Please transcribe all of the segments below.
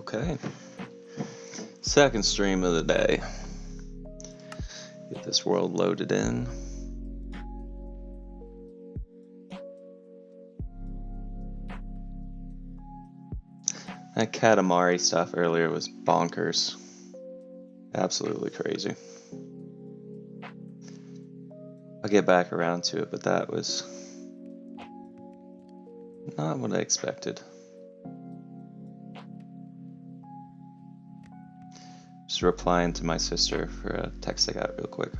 Okay. Second stream of the day. Get this world loaded in. That Katamari stuff earlier was bonkers. Absolutely crazy. I'll get back around to it, but that was not what I expected. Just replying to my sister for a text I got real quick.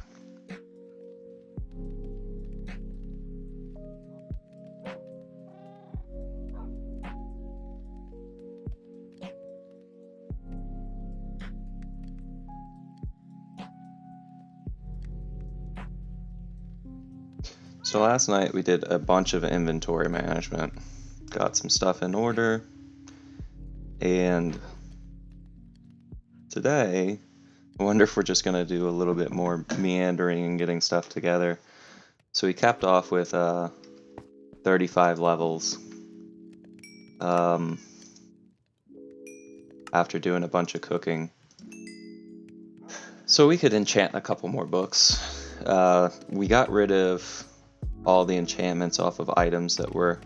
So last night we did a bunch of inventory management, got some stuff in order, and today I wonder if we're just going to do a little bit more meandering and getting stuff together. So we capped off with 35 levels after doing a bunch of cooking. So we could enchant a couple more books. We got rid of all the enchantments off of items that were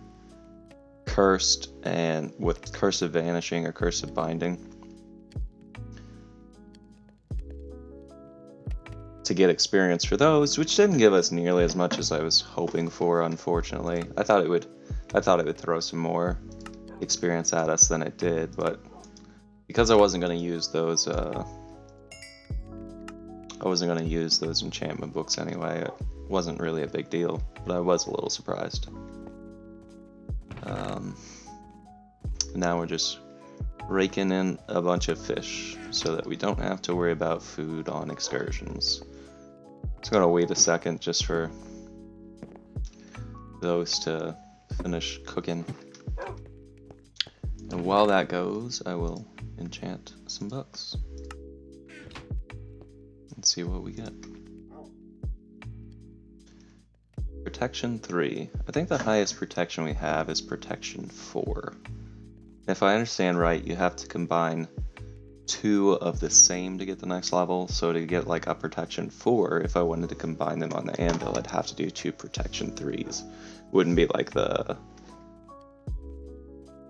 cursed and with Curse of Vanishing or Curse of Binding to get experience for those, which didn't give us nearly as much as I was hoping for, unfortunately. I thought it would throw some more experience at us than it did, but because I wasn't going to use those enchantment books anyway, it wasn't really a big deal, but I was a little surprised. Now we're just raking in a bunch of fish so that we don't have to worry about food on excursions. So I'm gonna wait a second just for those to finish cooking. And while that goes, I will enchant some books and see what we get. Protection 3. I think the highest protection we have is protection 4. If I understand right, you have to combine 2 of the same to get the next level. So to get like a protection 4, if I wanted to combine them on the anvil, I'd have to do 2 protection 3s. Wouldn't be like the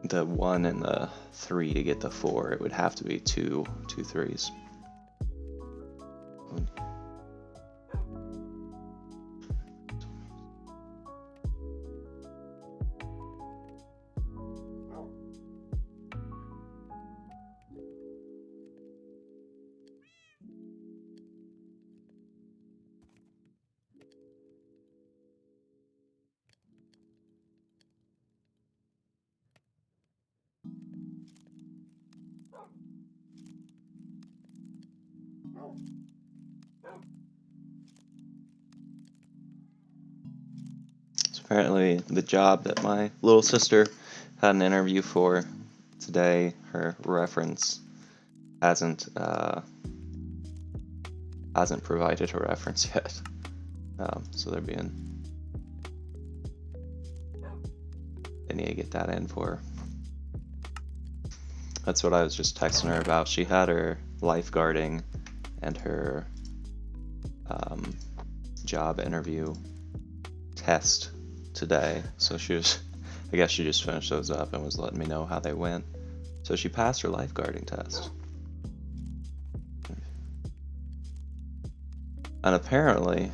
1 and the 3 to get the 4. It would have to be two 3s. Apparently the job that my little sister had an interview for today, her reference hasn't provided a reference yet. So they need to get that in for her. That's what I was just texting her about. She had her lifeguarding and her job interview test today, so I guess she just finished those up and was letting me know how they went. So she passed her lifeguarding test. And apparently,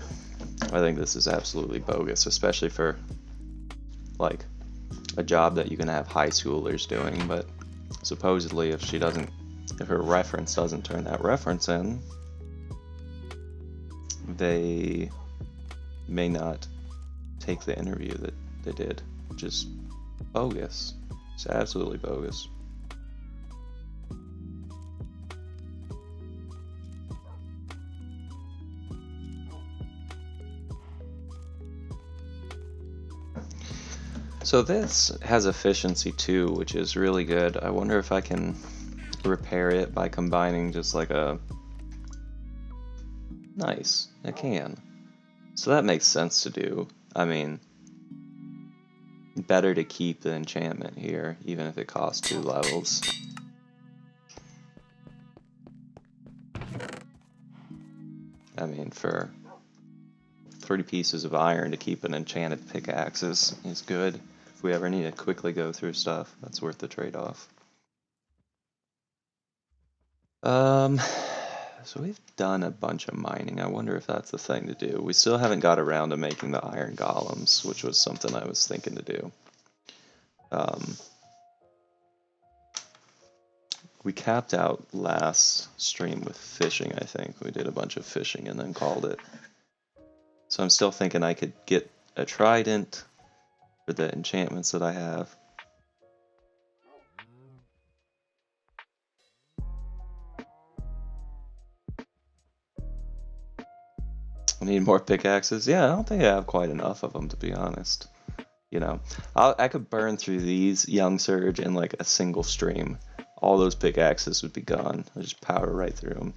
I think this is absolutely bogus, especially for like a job that you can have high schoolers doing, but supposedly if her reference doesn't turn that reference in, they may not take the interview that they did, which is bogus. It's absolutely bogus. So this has efficiency too, which is really good. I wonder if I can repair it by combining just like a... Nice, I can. So that makes sense to do. I mean, better to keep the enchantment here, even if it costs 2 levels. I mean, for 3 pieces of iron to keep an enchanted pickaxe is good. If we ever need to quickly go through stuff, that's worth the trade-off. So we've done a bunch of mining. I wonder if that's the thing to do. We still haven't got around to making the iron golems, which was something I was thinking to do. We capped out last stream with fishing, I think. We did a bunch of fishing and then called it. So I'm still thinking I could get a trident for the enchantments that I have. I need more pickaxes. Yeah, I don't think I have quite enough of them, to be honest. You know, I could burn through these Young Surge in like a single stream. All those pickaxes would be gone. I just power right through them.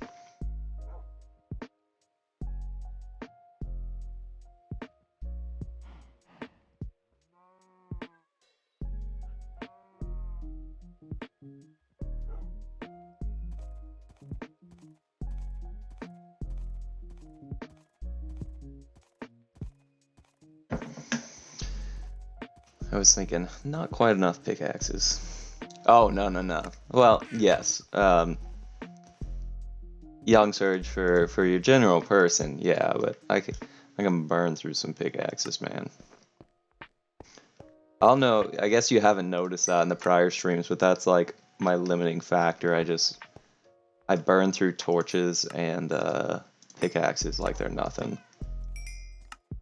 I was thinking, not quite enough pickaxes. Oh, no. Well, yes. Young Surge for your general person, yeah, but I can burn through some pickaxes, man. I guess you haven't noticed that in the prior streams, but that's like my limiting factor. I burn through torches and pickaxes like they're nothing.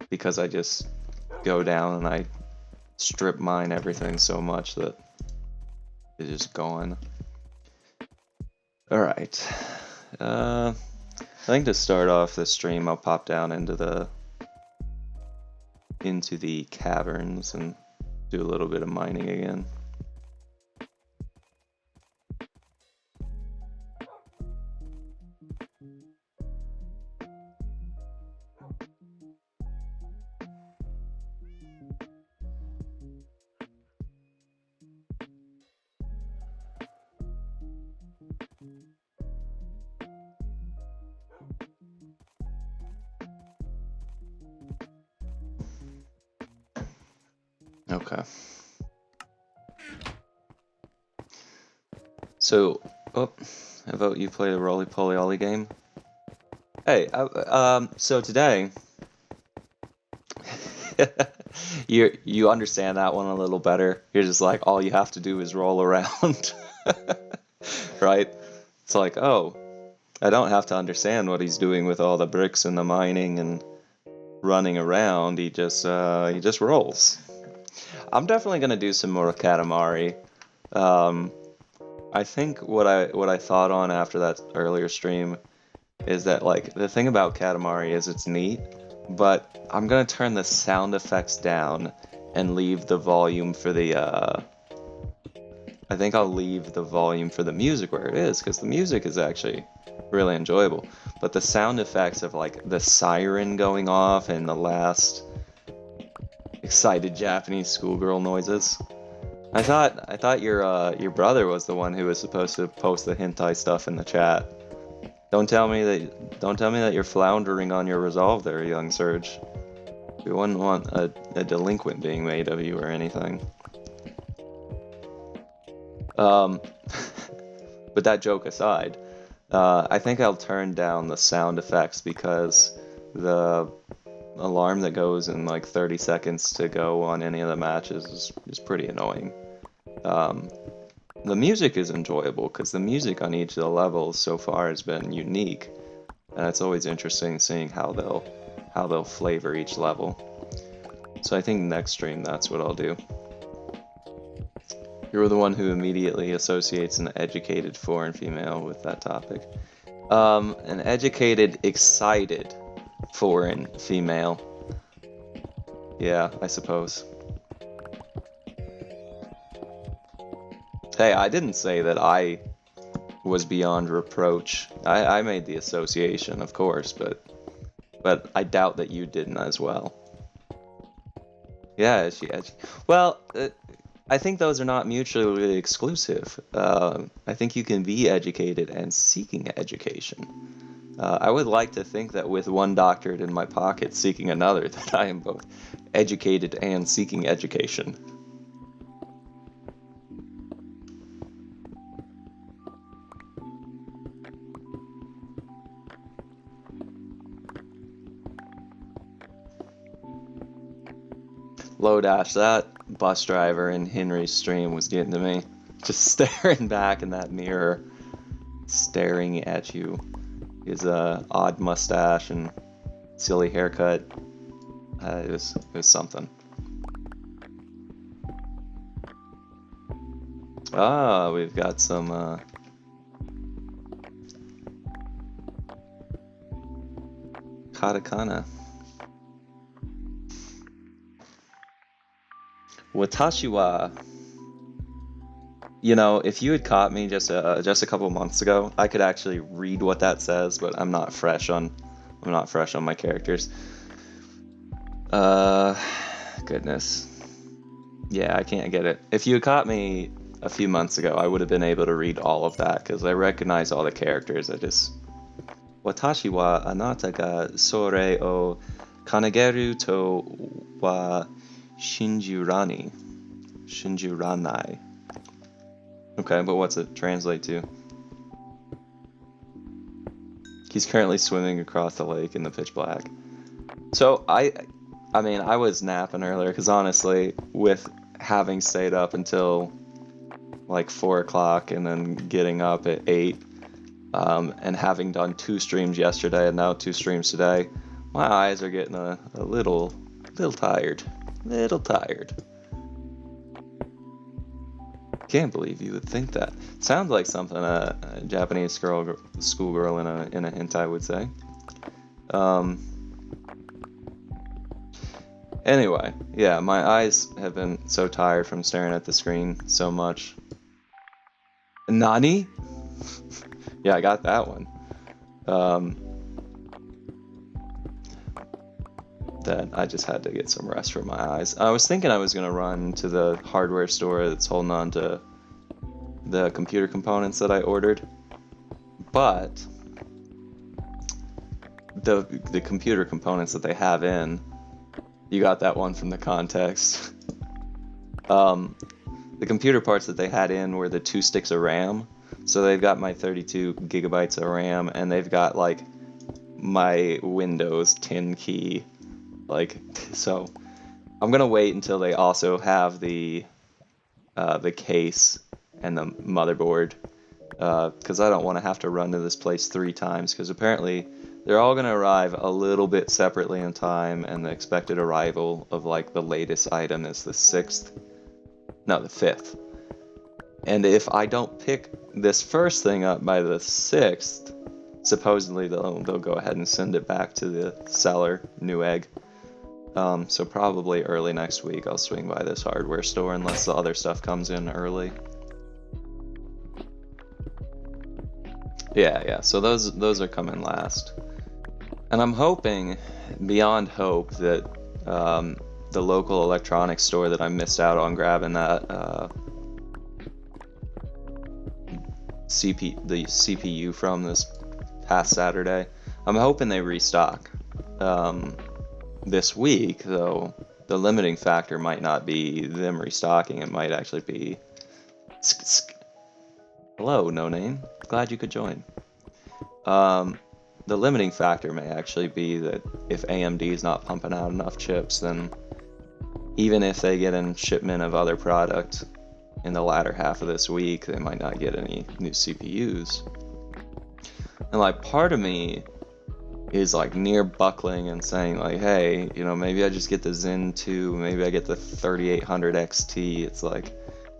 Because I just go down and I strip mine everything so much that it's just gone. Alright. I think to start off this stream I'll pop down into the caverns and do a little bit of mining again. Okay. So, how about you play the Roly Poly Ollie game? Hey, so today, you understand that one a little better. You're just like, all you have to do is roll around, right? It's like, oh, I don't have to understand what he's doing with all the bricks and the mining and running around. He just rolls. I'm definitely gonna do some more Katamari. I think what I thought on after that earlier stream is that like the thing about Katamari is it's neat, but I'm gonna turn the sound effects down and leave the volume for the I think I'll leave the volume for the music where it is, because the music is actually really enjoyable. But the sound effects of like the siren going off and the last excited Japanese schoolgirl noises. I thought your brother was the one who was supposed to post the hentai stuff in the chat. Don't tell me that you're floundering on your resolve there, Young Surge. We wouldn't want a delinquent being made of you or anything. But that joke aside, I think I'll turn down the sound effects because the alarm that goes in like 30 seconds to go on any of the matches is pretty annoying. The music is enjoyable because the music on each of the levels so far has been unique, and it's always interesting seeing how they'll flavor each level. So I think next stream that's what I'll do. You're the one who immediately associates an educated foreign female with that topic. An educated, excited foreign female. Yeah, I suppose. Hey, I didn't say that I was beyond reproach. I made the association, of course, but I doubt that you didn't as well. Yeah, well, I think those are not mutually exclusive. I think you can be educated and seeking education. I would like to think that with one doctorate in my pocket seeking another, that I am both educated and seeking education. Lodash, that bus driver in Henry's stream was getting to me. Just staring back in that mirror, staring at you. His odd mustache and silly haircut. It was something. Ah, we've got some katakana. Watashi wa. You know, if you had caught me just a couple months ago, I could actually read what that says, but I'm not fresh on my characters. Goodness. Yeah, I can't get it. If you had caught me a few months ago, I would have been able to read all of that because I recognize all the characters. Watashi wa anata ga sore o kanageru to wa shinjuranai. Okay, but what's it translate to? He's currently swimming across the lake in the pitch black. So I mean, I was napping earlier because honestly, with having stayed up until like 4 o'clock and then getting up at 8, and having done 2 streams yesterday and now 2 streams today, my eyes are getting a little tired. Can't believe you would think that. Sounds like something a Japanese schoolgirl in a hentai would say. Anyway, yeah, my eyes have been so tired from staring at the screen so much. Nani? Yeah, I got that one. That I just had to get some rest for my eyes. I was thinking I was going to run to the hardware store that's holding on to the computer components that I ordered, but the computer components that they have in, you got that one from the context. The computer parts that they had in were the 2 sticks of RAM, so they've got my 32 gigabytes of RAM, and they've got like my Windows 10 key. Like, so I'm gonna wait until they also have the case and the motherboard, because I don't want to have to run to this place 3 times, because apparently they're all gonna arrive a little bit separately in time, and the expected arrival of like the latest item is the 5th. And if I don't pick this first thing up by the 6th, supposedly they'll go ahead and send it back to the seller, Newegg. So probably early next week I'll swing by this hardware store unless the other stuff comes in early. Yeah, so those are coming last. And I'm hoping, beyond hope, that the local electronics store that I missed out on grabbing that the CPU from this past Saturday, I'm hoping they restock. This week, though, the limiting factor might not be them restocking. It might actually be... Hello, no name. Glad you could join. The limiting factor may actually be that if AMD is not pumping out enough chips, then even if they get in shipment of other product in the latter half of this week, they might not get any new CPUs. And like, part of me is like near buckling and saying like, hey, you know, maybe I just get the Zen 2, maybe I get the 3800 XT, it's like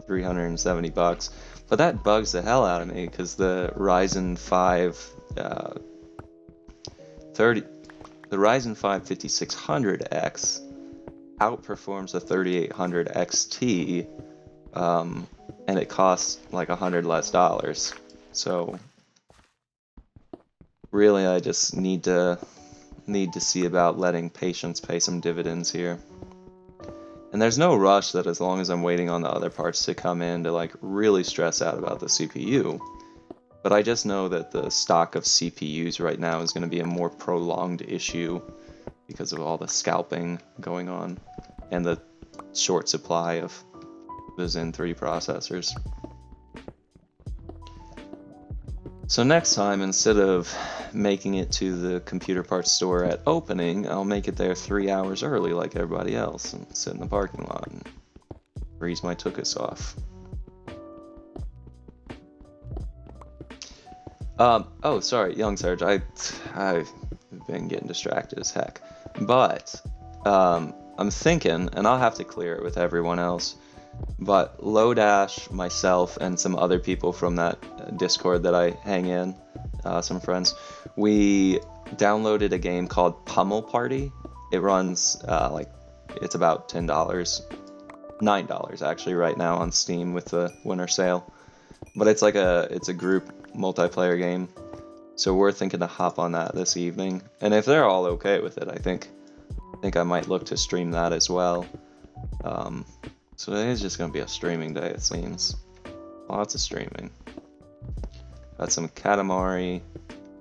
$370, but that bugs the hell out of me because the Ryzen 5 5600X outperforms the 3800 XT, and it costs like $100 less. So really, I just need to see about letting patience pay some dividends here. And there's no rush that as long as I'm waiting on the other parts to come in to like really stress out about the CPU. But I just know that the stock of CPUs right now is going to be a more prolonged issue because of all the scalping going on and the short supply of the Zen 3 processors. So next time, instead of making it to the computer parts store at opening, I'll make it there 3 hours early like everybody else and sit in the parking lot and freeze my tuchus off. Oh, sorry, Young Surge, I've been getting distracted as heck. But, I'm thinking, and I'll have to clear it with everyone else, but Lodash, myself, and some other people from that Discord that I hang in, some friends, we downloaded a game called Pummel Party. It runs, it's about $10, $9 actually right now on Steam with the winter sale. But it's a group multiplayer game. So we're thinking to hop on that this evening. And if they're all okay with it, I think I might look to stream that as well. So today is just going to be a streaming day, it seems. Lots of streaming. Got some Katamari,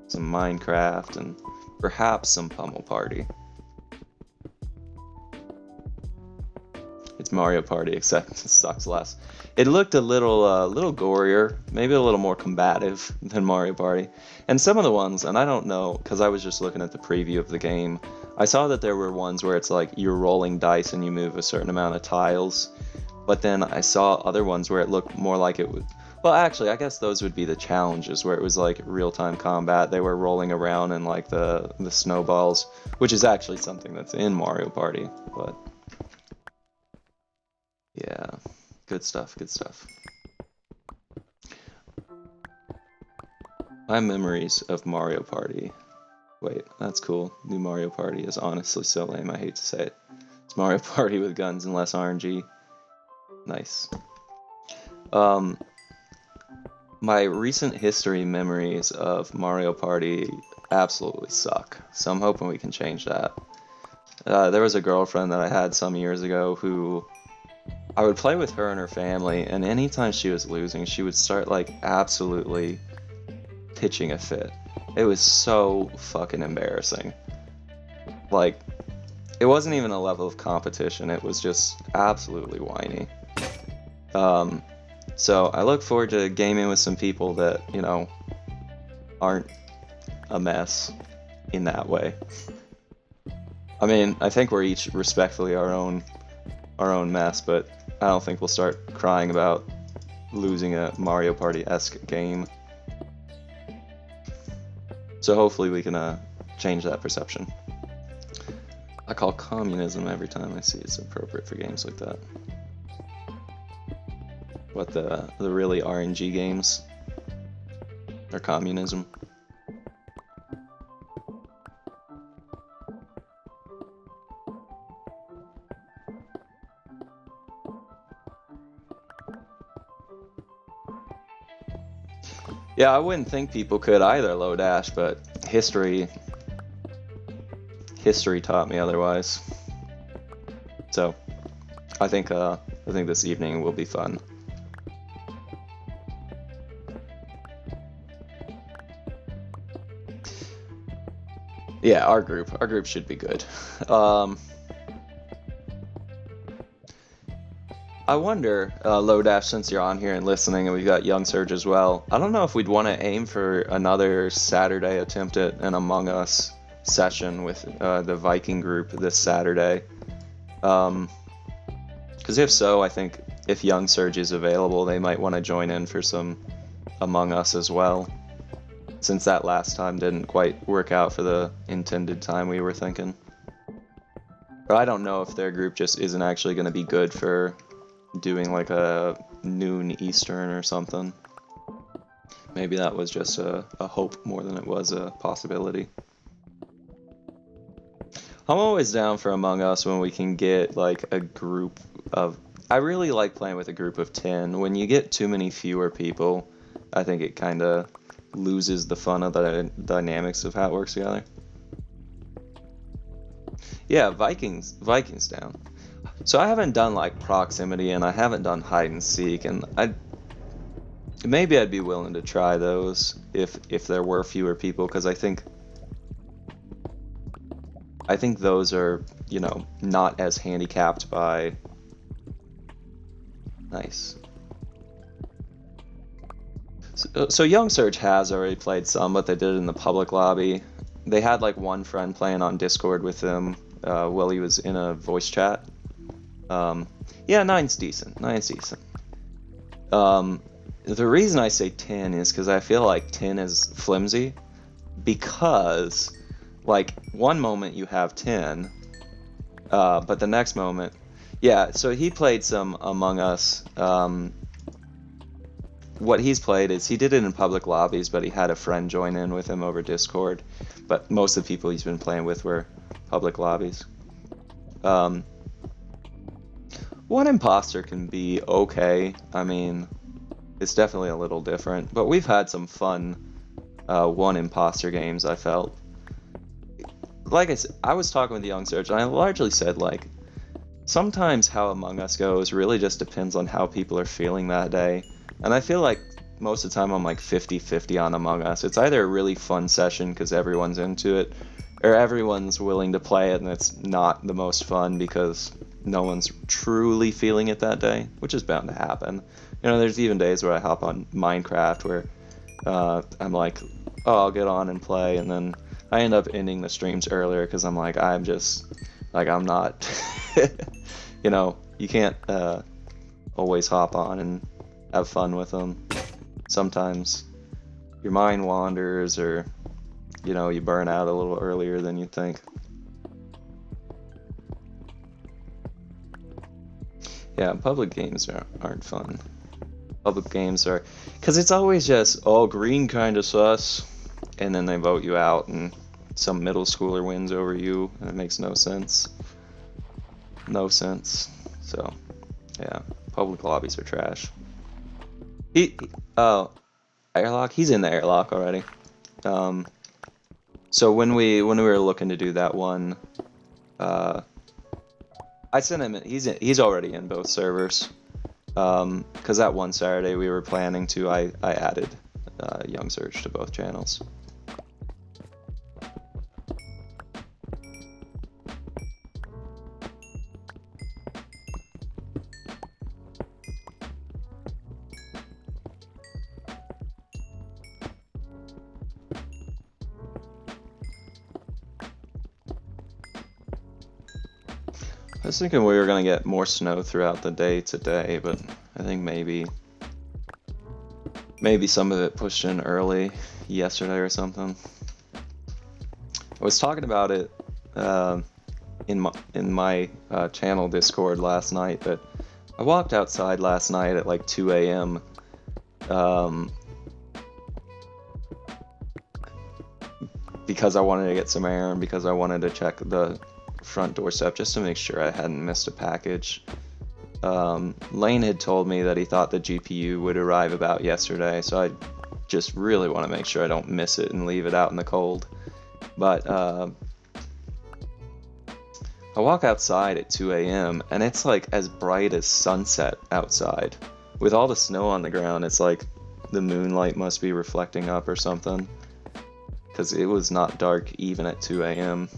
some Minecraft, and perhaps some Pummel Party. It's Mario Party, except it sucks less. It looked a little gorier, maybe a little more combative than Mario Party. And some of the ones, and I don't know, because I was just looking at the preview of the game, I saw that there were ones where it's like you're rolling dice and you move a certain amount of tiles. But then I saw other ones where it looked more like it would... Well, actually, I guess those would be the challenges, where it was like real-time combat. They were rolling around in like the snowballs, which is actually something that's in Mario Party, but... Yeah, good stuff, good stuff. My memories of Mario Party. Wait, that's cool. New Mario Party is honestly so lame, I hate to say it. It's Mario Party with guns and less RNG. Nice. My recent history memories of Mario Party absolutely suck, so I'm hoping we can change that. There was a girlfriend that I had some years ago who... I would play with her and her family, and anytime she was losing, she would start, like, absolutely pitching a fit. It was so fucking embarrassing. Like, it wasn't even a level of competition, it was just absolutely whiny. So I look forward to gaming with some people that, you know, aren't a mess in that way. I mean, I think we're each respectfully our own mess, but I don't think we'll start crying about losing a Mario Party-esque game. So hopefully we can change that perception. I call communism every time I see it's appropriate for games like that. What, the really RNG games? Or communism? Yeah, I wouldn't think people could either, Lodash, but history taught me otherwise. So, I think this evening will be fun. Yeah, our group should be good. I wonder, Lodash, since you're on here and listening, and we've got Young Surge as well, I don't know if we'd want to aim for another Saturday attempt at an Among Us session with the Viking group this Saturday. Because if so, I think if Young Surge is available, they might want to join in for some Among Us as well, since that last time didn't quite work out for the intended time we were thinking. But I don't know if their group just isn't actually going to be good for doing like a noon Eastern or something. Maybe that was just a hope more than it was a possibility. I'm always down for Among Us when we can get like a group of... I really like playing with a group of 10. When you get too many fewer people, I think it kind of loses the fun of the dynamics of how it works together. Yeah, Vikings down. So I haven't done like proximity and I haven't done hide and seek, and Maybe I'd be willing to try those if there were fewer people, because I think those are, you know, not as handicapped by. Nice. So Young Surge has already played some, but they did it in the public lobby. They had like one friend playing on Discord with him while he was in a voice chat. Yeah, 9's decent. 9's decent. The reason I say 10 is because I feel like 10 is flimsy, because like one moment you have 10, but the next moment, yeah. So he played some Among Us. What he's played is he did it in public lobbies, but he had a friend join in with him over Discord. But most of the people he's been playing with were public lobbies. One imposter can be okay. I mean, it's definitely a little different, but we've had some fun one imposter games, I felt. Like I said, I was talking with Young Surge, and I largely said, like, sometimes how Among Us goes really just depends on how people are feeling that day. And I feel like most of the time I'm like 50-50 on Among Us. It's either a really fun session because everyone's into it, or everyone's willing to play it and it's not the most fun because no one's truly feeling it that day, which is bound to happen. You know, there's even days where I hop on Minecraft where I'm like, oh, I'll get on and play, and then I end up ending the streams earlier because I'm like, I'm just, like, I'm not, you know, you can't always hop on and have fun with them. Sometimes your mind wanders, or, you know, you burn out a little earlier than you think. Yeah, public games aren't fun. Public games are, because it's always just, oh, green kind of sus, and then they vote you out and some middle schooler wins over you, and it makes no sense. No sense. So, yeah, public lobbies are trash. Airlock, he's in the airlock already. So when we were looking to do that one, I sent him. He's already in both servers. Because that one Saturday we were planning to, I added Young Surge to both channels. I was thinking we were gonna get more snow throughout the day today, but I think maybe some of it pushed in early yesterday or something. I was talking about it in my channel Discord last night, but I walked outside last night at like 2 a.m. Because I wanted to get some air and because I wanted to check the front doorstep just to make sure I hadn't missed a package. Lane had told me that he thought the GPU would arrive about yesterday, so I just really want to make sure I don't miss it and leave it out in the cold. But I walk outside at 2 a.m. and it's like as bright as sunset outside. With all the snow on the ground, it's like the moonlight must be reflecting up or something, because it was not dark even at 2 a.m.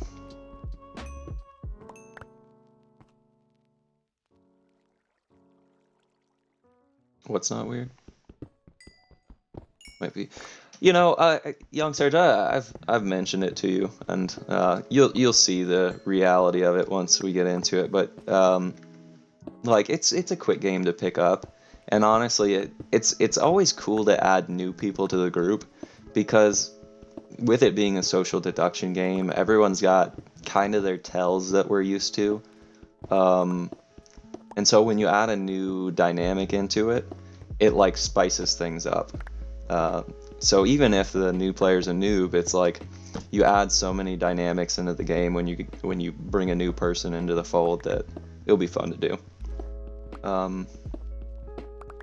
What's not weird? Might be, you know, Young Sarge, I've mentioned it to you, and you'll see the reality of it once we get into it. But like it's a quick game to pick up, and honestly, it's always cool to add new people to the group, because with it being a social deduction game, everyone's got kind of their tells that we're used to. And so when you add a new dynamic into it, it like spices things up. So even if the new player's a noob, it's like you add so many dynamics into the game when you bring a new person into the fold that it'll be fun to do.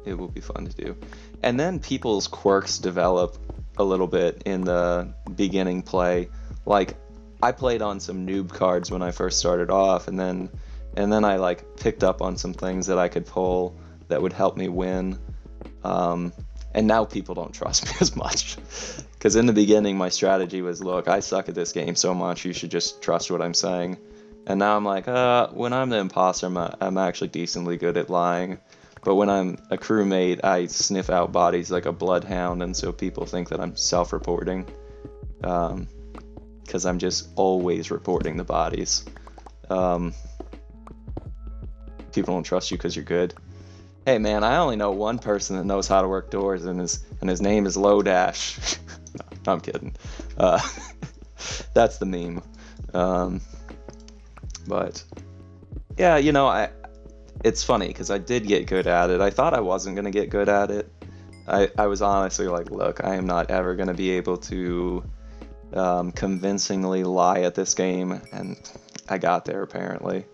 It will be fun to do. And then people's quirks develop a little bit in the beginning play. Like, I played on some noob cards when I first started off, and then I like picked up on some things that I could pull that would help me win. And And now people don't trust me as much. Because in the beginning, my strategy was, look, I suck at this game so much, you should just trust what I'm saying. And now I'm like, when I'm the imposter, I'm actually decently good at lying. But when I'm a crewmate, I sniff out bodies like a bloodhound, and so people think that I'm self-reporting. Because I'm just always reporting the bodies. People don't trust you because you're good. Hey man, I only know one person that knows how to work doors, and his name is Lodash. No, I'm kidding. That's the meme. But yeah, it's funny because I did get good at it. I thought I wasn't gonna get good at it. I was honestly like, look, I am not ever gonna be able to convincingly lie at this game, and I got there apparently.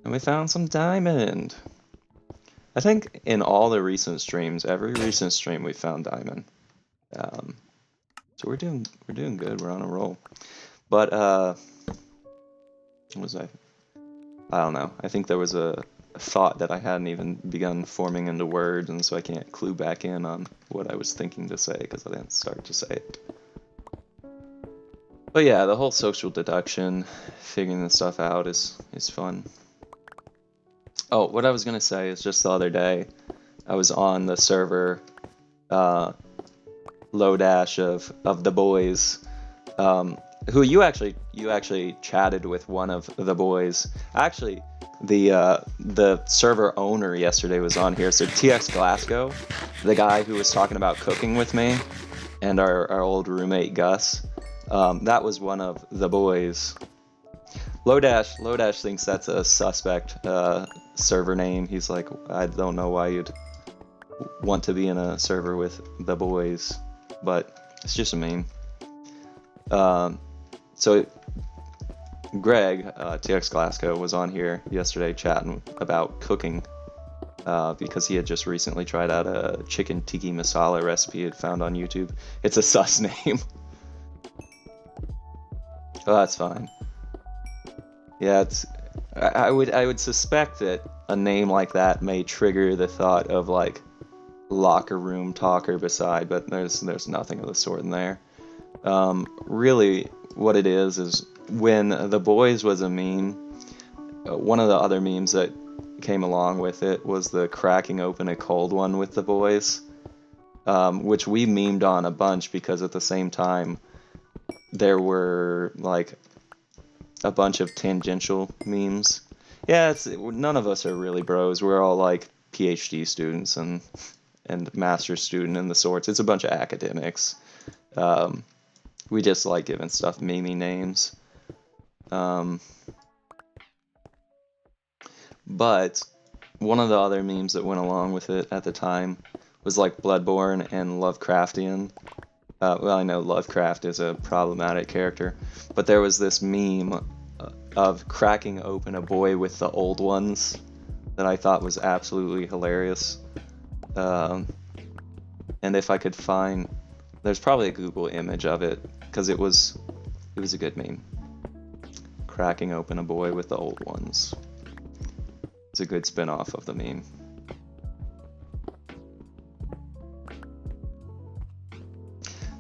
And we found some diamond. I think in all the recent streams, every recent stream we found diamond. So we're doing good. We're on a roll. But what was I don't know. I think there was a thought that I hadn't even begun forming into words, and so I can't clue back in on what I was thinking to say because I didn't start to say it. But yeah, the whole social deduction, figuring this stuff out is fun. Oh, what I was gonna say is just the other day, I was on the server, Lodash of the boys, who you actually chatted with one of the boys. Actually, the server owner yesterday was on here. So TX Glasgow, the guy who was talking about cooking with me, and our old roommate Gus, that was one of the boys. Lodash thinks that's a suspect server name. He's like, I don't know why you'd want to be in a server with the boys, but it's just a meme. So Greg, TX Glasgow, was on here yesterday chatting about cooking because he had just recently tried out a chicken tiki masala recipe he had found on YouTube. It's a sus name. Oh, that's fine. Yeah, I would suspect that a name like that may trigger the thought of like locker room talker beside, but there's nothing of the sort in there. Really, what it is when the boys was a meme, one of the other memes that came along with it was the cracking open a cold one with the boys, which we memed on a bunch because at the same time there were like a bunch of tangential memes. Yeah, none of us are really bros. We're all like PhD students and master's student and the sorts. It's a bunch of academics. We just like giving stuff memey names. But one of the other memes that went along with it at the time was like Bloodborne and Lovecraftian. Well, I know Lovecraft is a problematic character, but there was this meme of cracking open a boy with the old ones that I thought was absolutely hilarious. And if I could find, there's probably a Google image of it because it was a good meme. Cracking open a boy with the old ones. It's a good spin-off of the meme.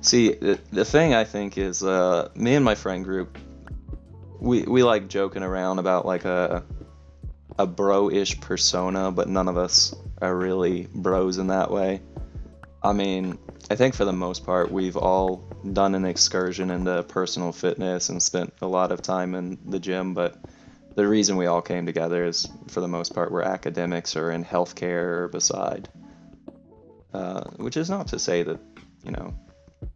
See, the thing I think is, me and my friend group, we like joking around about like a bro-ish persona, but none of us are really bros in that way. I mean, I think for the most part, we've all done an excursion into personal fitness and spent a lot of time in the gym, but the reason we all came together is, for the most part, we're academics or in healthcare or beside. Which is not to say that,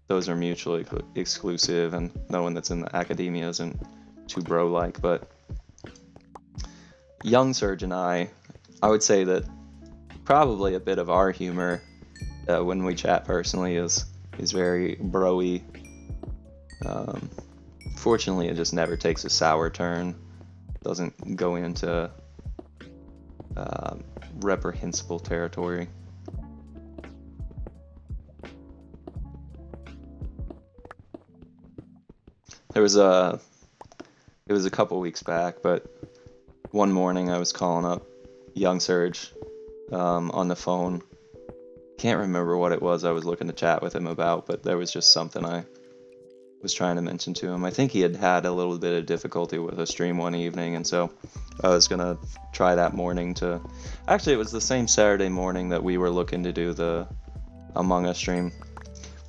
those are mutually exclusive and no one that's in the academia isn't too bro-like, but Young Surge and I would say that probably a bit of our humor when we chat personally is very bro-y. Fortunately, it just never takes a sour turn. Doesn't go into reprehensible territory. It was a couple weeks back, but one morning I was calling up Young Surge on the phone. Can't remember what it was I was looking to chat with him about, but there was just something I was trying to mention to him. I think he had a little bit of difficulty with a stream one evening, and so I was gonna try that morning to... Actually, it was the same Saturday morning that we were looking to do the Among Us stream,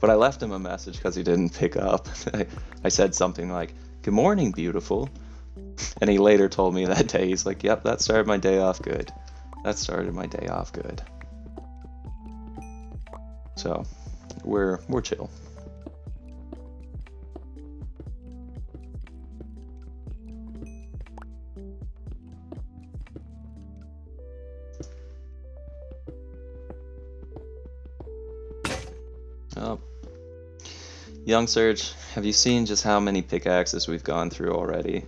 but I left him a message because he didn't pick up. I said something like, "Good morning, beautiful," and he later told me that day, he's like, "Yep, that started my day off good. That started my day off good." So, we're chill. Oh. Young Surge, have you seen just how many pickaxes we've gone through already?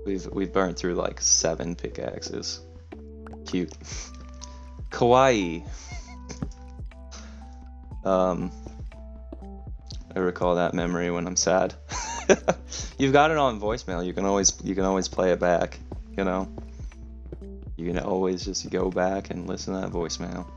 We've burnt through like 7 pickaxes. Cute. Kawaii. I recall that memory when I'm sad. You've got it on voicemail. You can always play it back. You know. You can always just go back and listen to that voicemail.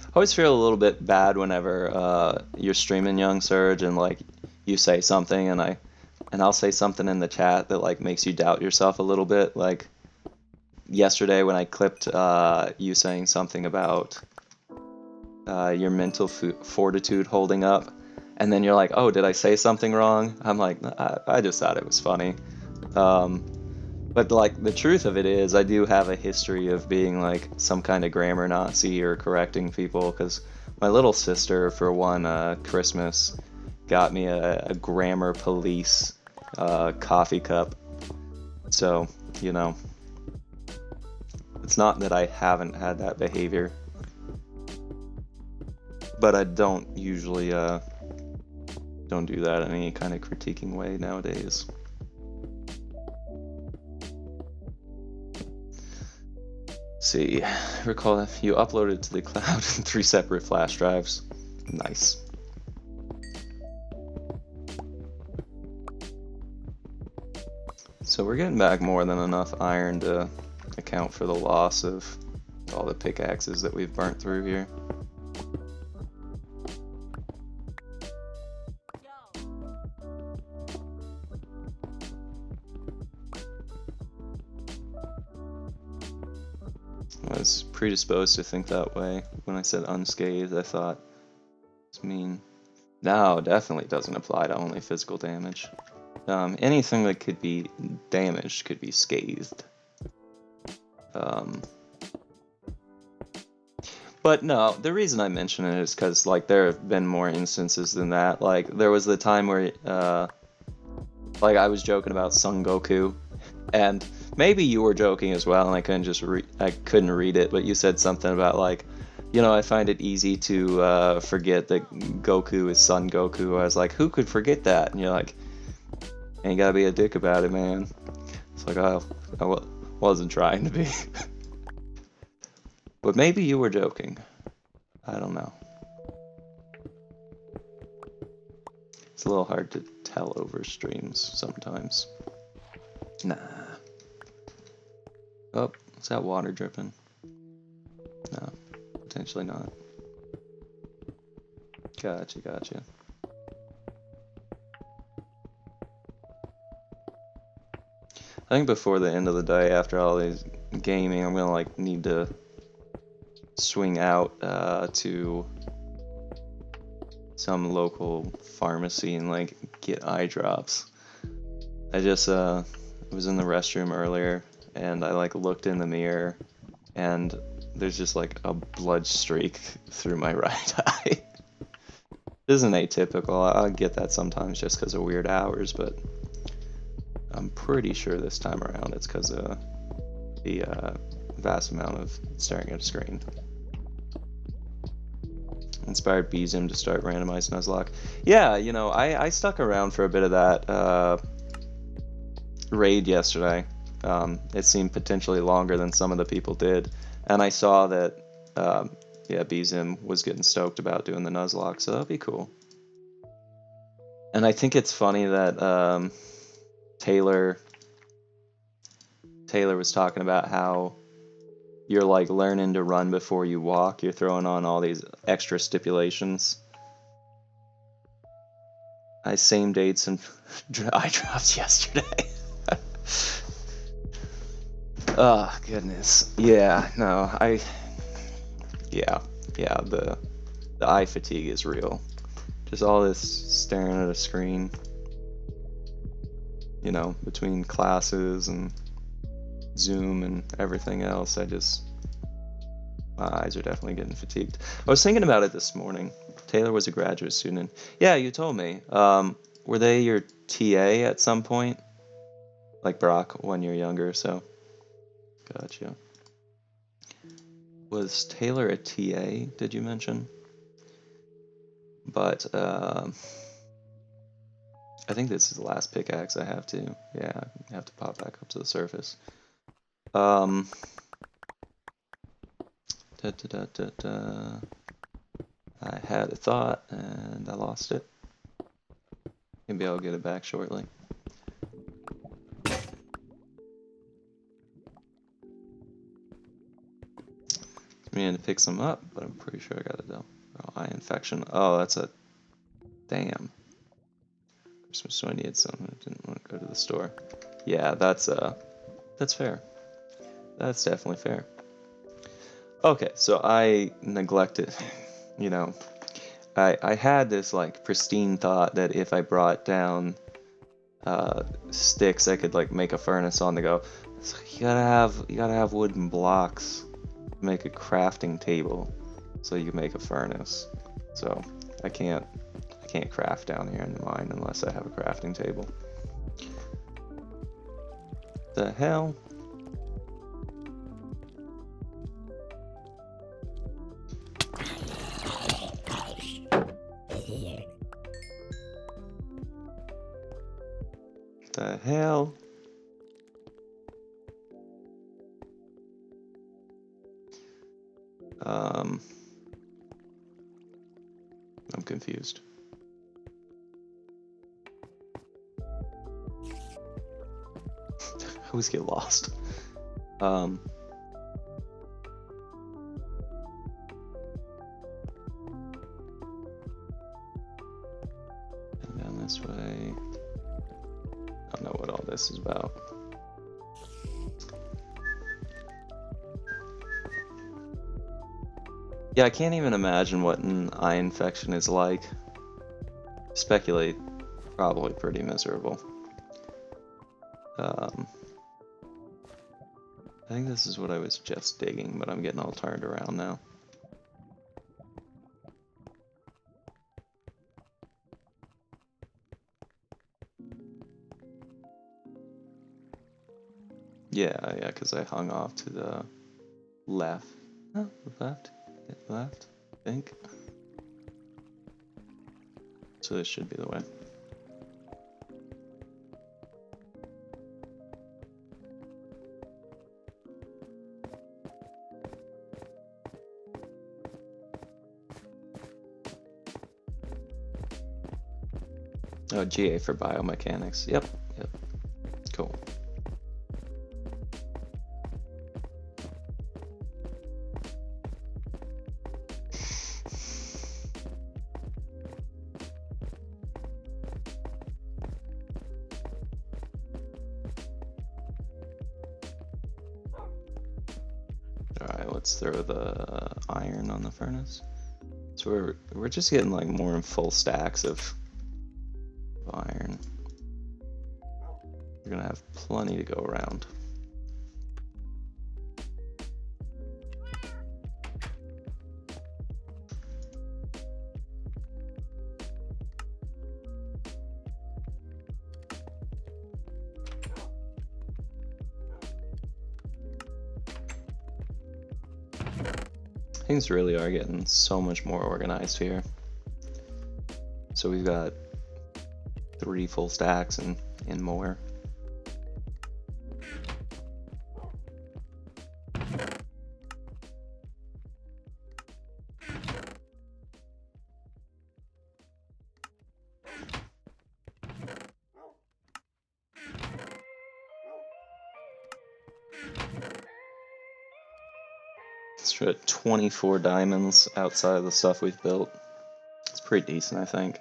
I always feel a little bit bad whenever you're streaming, Young Surge, and like you say something and I'll say something in the chat that like makes you doubt yourself a little bit. Like yesterday when I clipped you saying something about your mental fortitude holding up, and then you're like, "Oh, did I say something wrong?" I'm like, I just thought it was funny. But like the truth of it is, I do have a history of being like some kind of grammar Nazi or correcting people, because my little sister, for one Christmas, got me a grammar police coffee cup. So, you know, it's not that I haven't had that behavior, but I don't usually don't do that in any kind of critiquing way nowadays. See, recall that you uploaded to the cloud in 3 separate flash drives. Nice. So we're getting back more than enough iron to account for the loss of all the pickaxes that we've burnt through here. I was predisposed to think that way. When I said unscathed, I thought, it's mean. No, definitely doesn't apply to only physical damage. Anything that could be damaged could be scathed. But no, the reason I mention it is because like there have been more instances than that. Like there was the time where like I was joking about Son Goku, and maybe you were joking as well, and I couldn't read it, but you said something about like, you know, I find it easy to forget that Goku is Son Goku. I was like, who could forget that? And you're like, ain't gotta be a dick about it, man. It's like, oh, wasn't trying to be. But maybe you were joking. I don't know. It's a little hard to tell over streams sometimes. Nah. Oh, is that water dripping? No, potentially not. Gotcha. I think before the end of the day, after all these gaming, I'm gonna like need to swing out to some local pharmacy and like get eye drops. I just was in the restroom earlier and I like looked in the mirror and there's just like a blood streak through my right eye. This isn't atypical. I get that sometimes just because of weird hours, but I'm pretty sure this time around it's because of the vast amount of staring at a screen. Inspired Beezim to start randomized Nuzlocke. Yeah, you know, I stuck around for a bit of that raid yesterday. It seemed potentially longer than some of the people did, and I saw that Yeah, Beezim was getting stoked about doing the Nuzlocke, so that'd be cool. And I think it's funny that Taylor was talking about how you're like learning to run before you walk. You're throwing on all these extra stipulations. I same dates and eye drops yesterday. Oh goodness. Yeah, no, yeah, the eye fatigue is real. Just all this staring at a screen, you know, between classes and Zoom and everything else. My eyes are definitely getting fatigued. I was thinking about it this morning. Taylor was a graduate student. Yeah, you told me. Were they your TA at some point? Like Brock, 1 year younger, so. Gotcha. Was Taylor a TA, did you mention? But, I think this is the last pickaxe I have to. Yeah, I have to pop back up to the surface. I had a thought and I lost it. Maybe I'll get it back shortly. I'm meaning to pick some up, but I'm pretty sure I got it though. Oh, eye infection. Oh, that's a damn. Christmas so I needed something. I didn't want to go to the store. Yeah, that's fair. That's definitely fair. Okay, so I neglected, you know, I had this like pristine thought that if I brought down sticks, I could like make a furnace on the go. So you gotta have wooden blocks to make a crafting table, so you can make a furnace. So I can't craft down here in the mine unless I have a crafting table. The hell? The hell? I'm confused. I always get lost. And down this way. I don't know what all this is about. Yeah, I can't even imagine what an eye infection is like. Speculate, probably pretty miserable. I think this is what I was just digging, but I'm getting all turned around now. Yeah, because I hung off to the left. No, left, I think. So this should be the way. Oh, GA for biomechanics. Yep. Cool. Alright, let's throw the iron on the furnace. So we're just getting like more full stacks of iron. We're gonna have plenty to go around. Things really are getting so much more organized here. So we've got 3 full stacks and more. extra 24 diamonds outside of the stuff we've built. It's pretty decent, I think.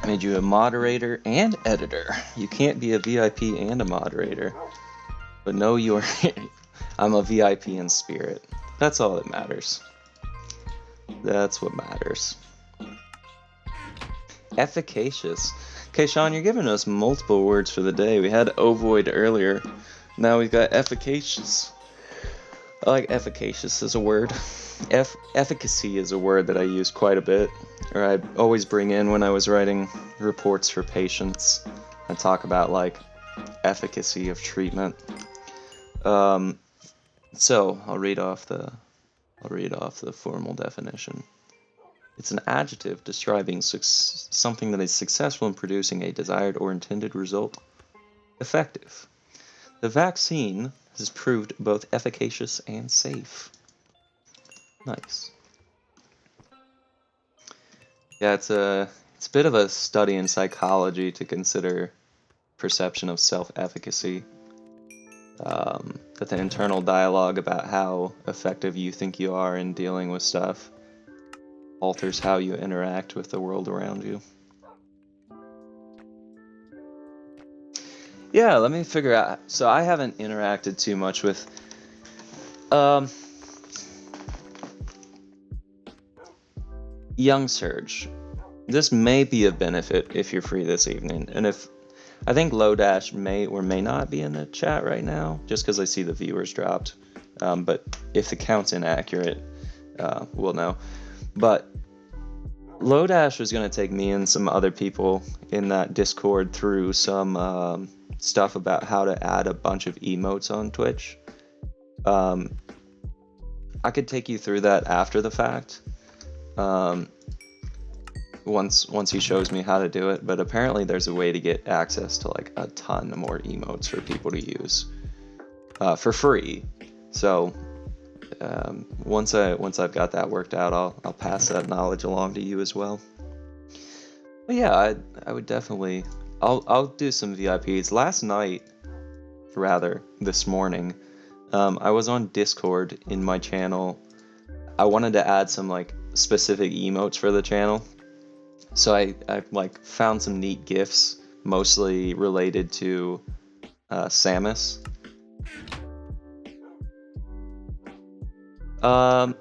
Made you a moderator and editor. You can't be a VIP and a moderator. But no, you're... I'm a VIP in spirit. That's all that matters. That's what matters. Efficacious. Okay, Sean, you're giving us multiple words for the day. We had ovoid earlier. Now we've got efficacious. I like efficacious as a word. Efficacy is a word that I use quite a bit, or I always bring in when I was writing reports for patients. I talk about like efficacy of treatment. So I'll read off the formal definition. It's an adjective describing something that is successful in producing a desired or intended result. Effective. The vaccine has proved both efficacious and safe. Nice. Yeah, it's a bit of a study in psychology to consider perception of self-efficacy. That the internal dialogue about how effective you think you are in dealing with stuff alters how you interact with the world around you. Yeah, let me figure out. So I haven't interacted too much with Young Surge. This may be of benefit if you're free this evening, and if I think Lodash may or may not be in the chat right now, just because I see the viewers dropped. But if the count's inaccurate, we'll know. But Lodash was going to take me and some other people in that Discord through some stuff about how to add a bunch of emotes on Twitch. I could take you through that after the fact. Once he shows me how to do it, but apparently there's a way to get access to like a ton more emotes for people to use for free. So once I've got that worked out, I'll pass that knowledge along to you as well. But yeah, I would definitely I'll do some VIPs. This morning, I was on Discord in my channel. I wanted to add some like specific emotes for the channel. So I like found some neat GIFs, mostly related to Samus. No,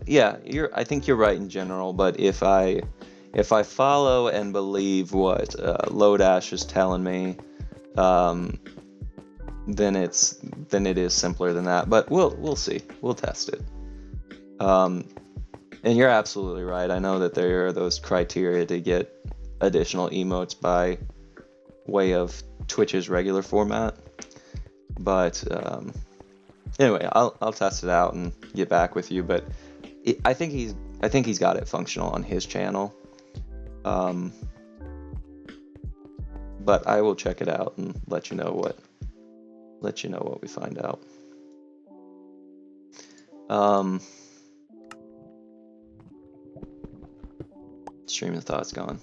yeah, I think you're right in general, but if I follow and believe what Lodash is telling me, then it is simpler than that. But we'll see. We'll test it. And you're absolutely right. I know that there are those criteria to get additional emotes by way of Twitch's regular format. But anyway, I'll test it out and get back with you. But I think he's got it functional on his channel. But I will check it out and let you know what we find out. Stream of thought's gone.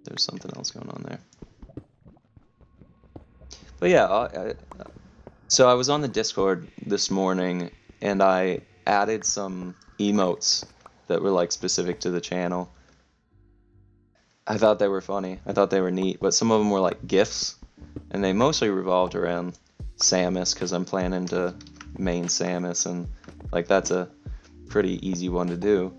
There's something else going on there. But yeah, so I was on the Discord this morning and I added some emotes that were like specific to the channel. I thought they were funny. I thought they were neat, but some of them were like GIFs, and they mostly revolved around Samus because I'm planning to main Samus, and like that's a pretty easy one to do.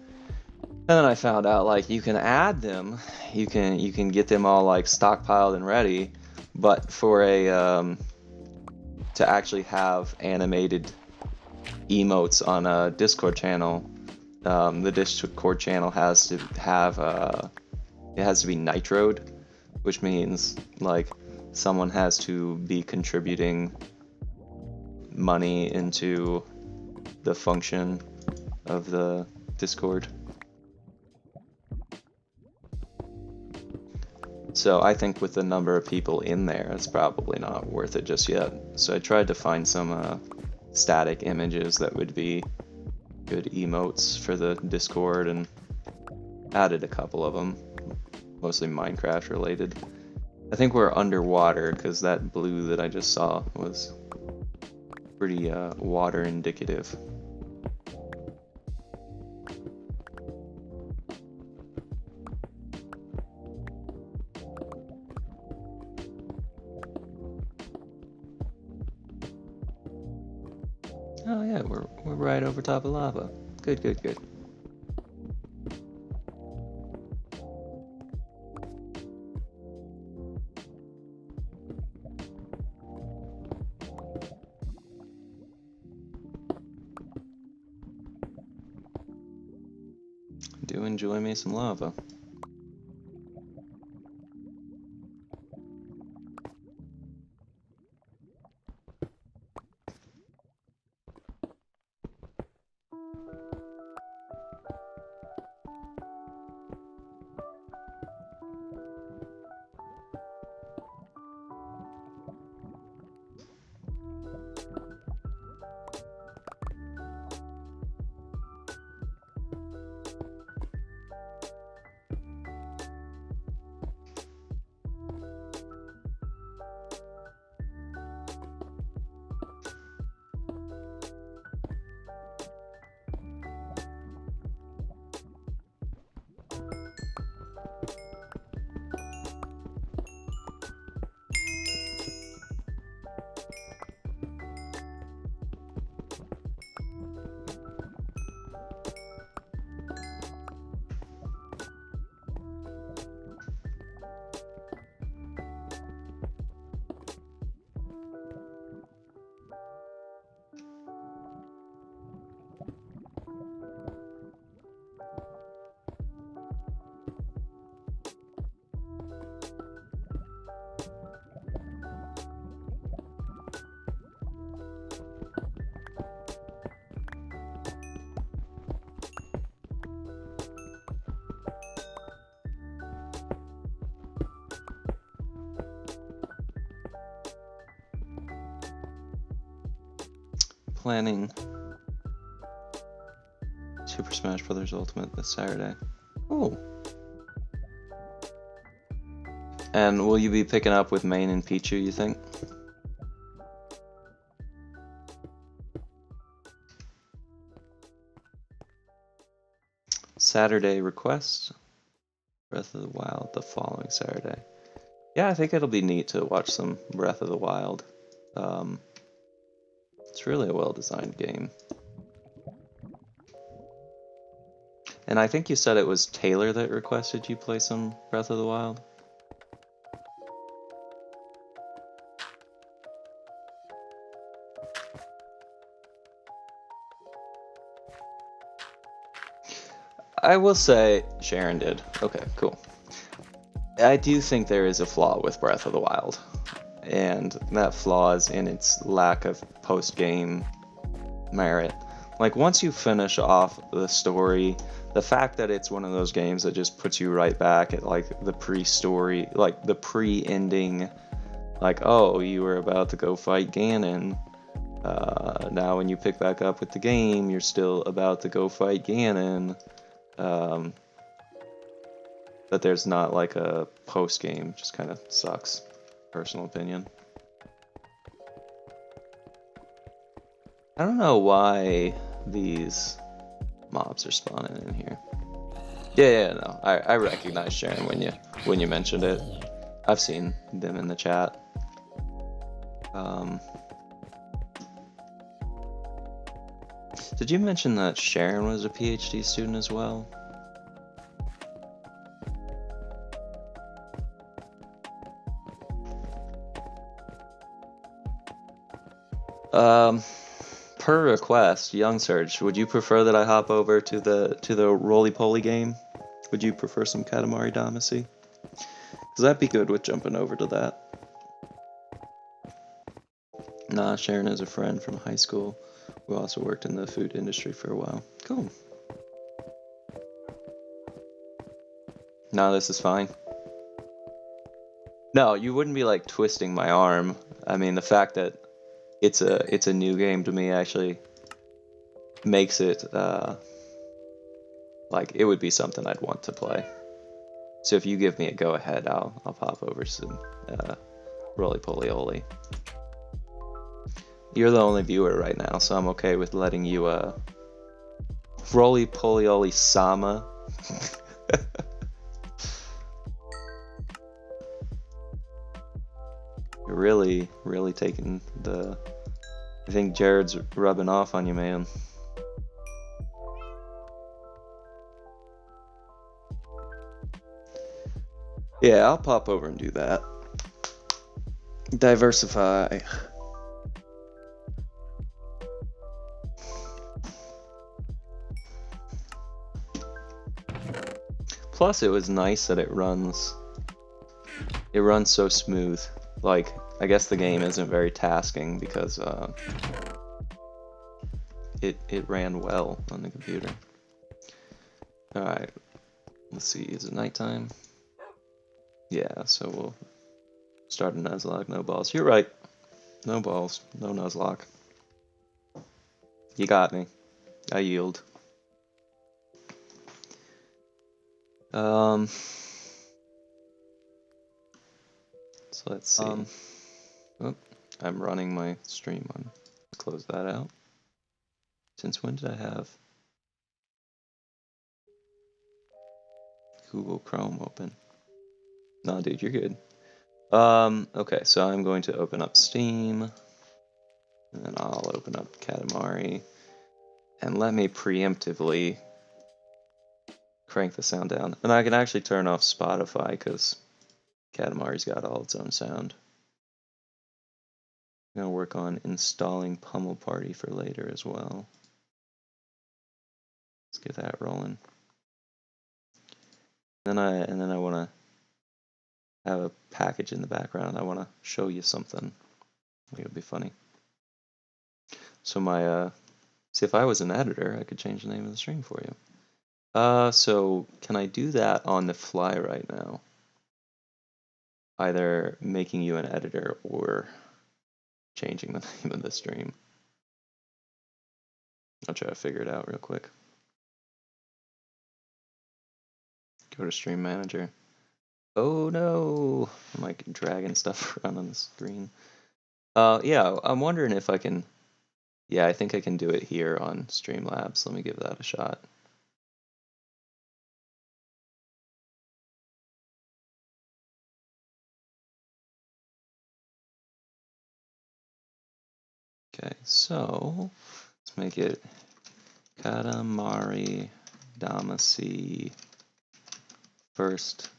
And then I found out like you can add them, you can get them all like stockpiled and ready, but for a to actually have animated emotes on a Discord channel, the Discord channel has to have it has to be nitroed, which means like someone has to be contributing money into the function of the Discord. So I think with the number of people in there, it's probably not worth it just yet. So I tried to find some static images that would be good emotes for the Discord and added a couple of them, mostly Minecraft related. I think we're underwater because that blue that I just saw was pretty water indicative. Oh yeah, we're right over top of lava. Good, good, good. Do enjoy me some lava. Planning Super Smash Bros. Ultimate this Saturday. Oh. And will you be picking up with Main and Pichu, you think? Saturday request. Breath of the Wild the following Saturday. Yeah, I think it'll be neat to watch some Breath of the Wild. It's really a well-designed game. And I think you said it was Taylor that requested you play some Breath of the Wild? I will say Sharon did. Okay, cool. I do think there is a flaw with Breath of the Wild. And that flaw is in its lack of post-game merit. Like, once you finish off the story, the fact that it's one of those games that just puts you right back at, like, the pre-story, like, the pre-ending, like, oh, you were about to go fight Ganon. Now when you pick back up with the game, you're still about to go fight Ganon. But there's not, like, a post-game, just kind of sucks. Personal opinion. I don't know why these mobs are spawning in here. Yeah, no, I recognize Sharon when you mentioned it. I've seen them in the chat. Did you mention that Sharon was a PhD student as well? Per request, Young Surge, would you prefer that I hop over to the roly-poly game? Would you prefer some Katamari Damacy? Because that'd be good with jumping over to that. Nah, Sharon is a friend from high school who also worked in the food industry for a while. Cool. No, this is fine. No, you wouldn't be like twisting my arm. I mean, the fact that it's a new game to me actually makes it like it would be something I'd want to play. So if you give me a go ahead, I'll pop over some roly poly oly. You're the only viewer right now, so I'm okay with letting you roly poly oly sama. You're really taking the. I think Jared's rubbing off on you, man. Yeah, I'll pop over and do that. Diversify. Plus, it was nice that it runs so smooth. Like, I guess the game isn't very tasking because it ran well on the computer. Alright, let's see, is it nighttime? Yeah, so we'll start a Nuzlocke, no balls. You're right, no balls, no Nuzlocke. You got me, I yield. So let's see. Oh, I'm running my stream on. Close that out. Since when did I have Google Chrome open? No, dude, you're good. Okay, so I'm going to open up Steam, and then I'll open up Katamari, and let me preemptively crank the sound down. And I can actually turn off Spotify because Katamari's got all its own sound. I'm gonna work on installing Pummel Party for later as well. Let's get that rolling. And then I want to have a package in the background. I want to show you something. I think it would be funny. So my see, if I was an editor, I could change the name of the stream for you. So can I do that on the fly right now? Either making you an editor or changing the name of the stream. I'll try to figure it out real quick. Go to Stream Manager. Oh no! I'm like dragging stuff around on the screen. Yeah, I'm wondering if I can. Yeah, I think I can do it here on Streamlabs. Let me give that a shot. Okay, so let's make it Katamari Damacy first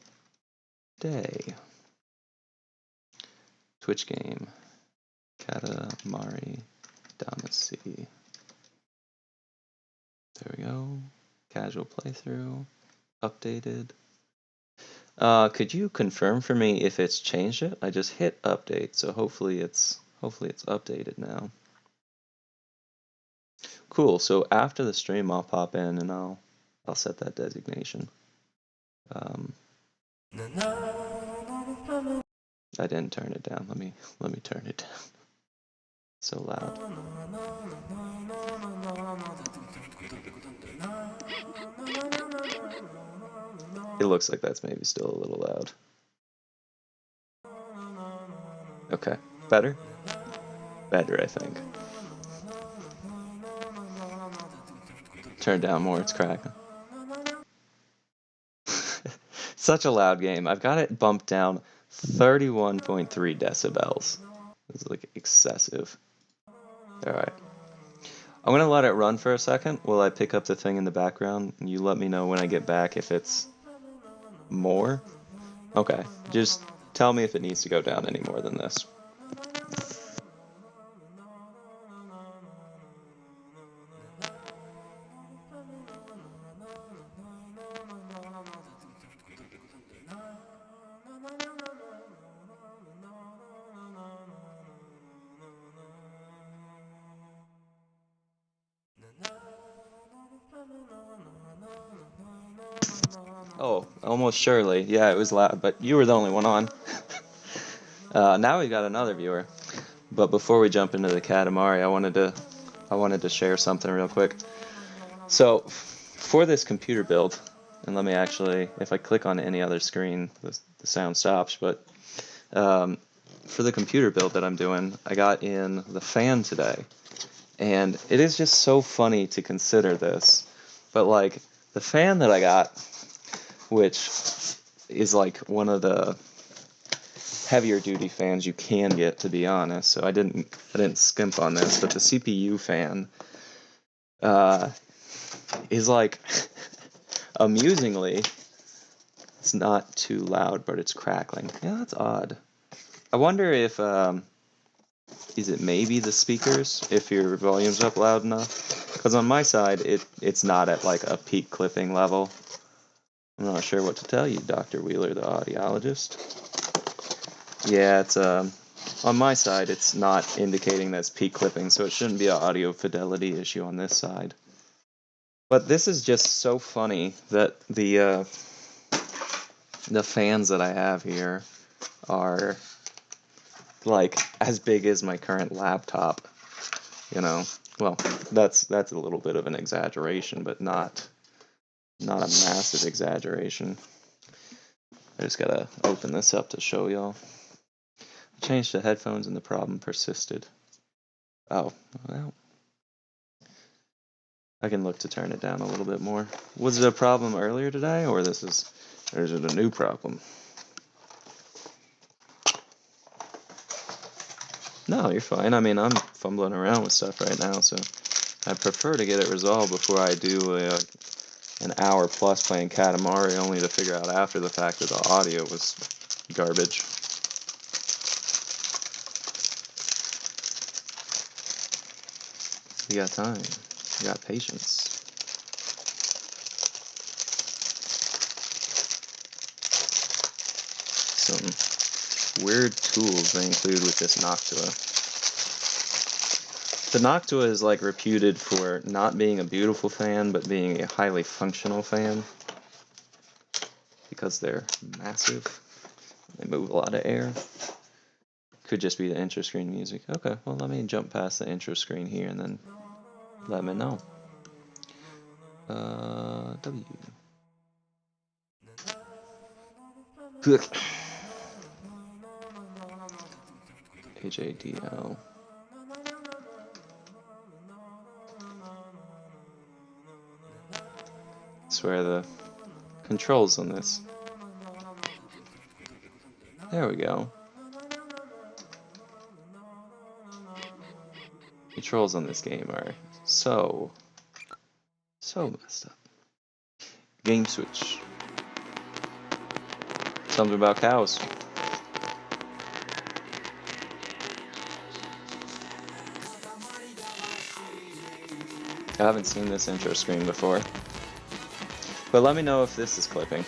day. Twitch game. Katamari Damacy. There we go. Casual playthrough. Updated. Could you confirm for me if it's changed it? I just hit update, so hopefully it's updated now. Cool. So after the stream, I'll pop in and I'll set that designation. I didn't turn it down. Let me turn it down. So loud. It looks like that's maybe still a little loud. Okay, better? Better, I think. Turn down more, it's cracking. Such a loud game. I've got it bumped down 31.3 decibels. It's like excessive. Alright. I'm gonna let it run for a second while I pick up the thing in the background. And you let me know when I get back if it's more. Okay, just tell me if it needs to go down any more than this. Oh, almost surely. Yeah, it was loud, but you were the only one on. Now we got another viewer. But before we jump into the Katamari, I wanted to share something real quick. So, for this computer build, and let me actually, if I click on any other screen, the sound stops, but for the computer build that I'm doing, I got in the fan today. And it is just so funny to consider this. But like, the fan that I got, which is like one of the heavier duty fans you can get, to be honest. So I didn't skimp on this, but the CPU fan is like amusingly, it's not too loud, but it's crackling. Yeah, that's odd. I wonder if is it maybe the speakers if your volume's up loud enough? Because on my side, it's not at like a peak clipping level. I'm not sure what to tell you, Dr. Wheeler, the audiologist. Yeah, it's on my side, it's not indicating that's peak clipping, so it shouldn't be an audio fidelity issue on this side. But this is just so funny that the fans that I have here are like as big as my current laptop. You know, well, that's a little bit of an exaggeration, but not a massive exaggeration. I just gotta open this up to show y'all. I changed the headphones and the problem persisted. Oh, well, I can look to turn it down a little bit more. Was it a problem earlier today, or is it a new problem? No, you're fine. I mean, I'm fumbling around with stuff right now, so I prefer to get it resolved before I do an hour plus playing Katamari, only to figure out after the fact that the audio was garbage. You got time. You got patience. Some weird tools they include with this Noctua. The Noctua is like reputed for not being a beautiful fan, but being a highly functional fan. Because they're massive. They move a lot of air. Could just be the intro screen music. Okay, well let me jump past the intro screen here and then let me know. W. HADL. Swear the controls on this. There we go. Controls on this game are so messed up. Game switch. Something about cows. I haven't seen this intro screen before. But let me know if this is clipping.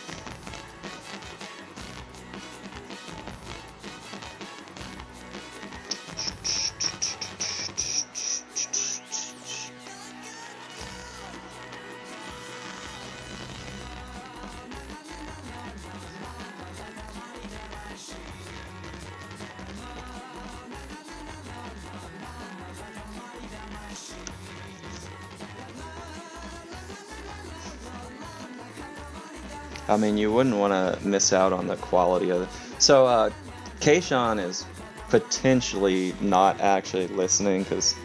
I mean, you wouldn't want to miss out on the quality of it. So, Kayshawn is potentially not actually listening, because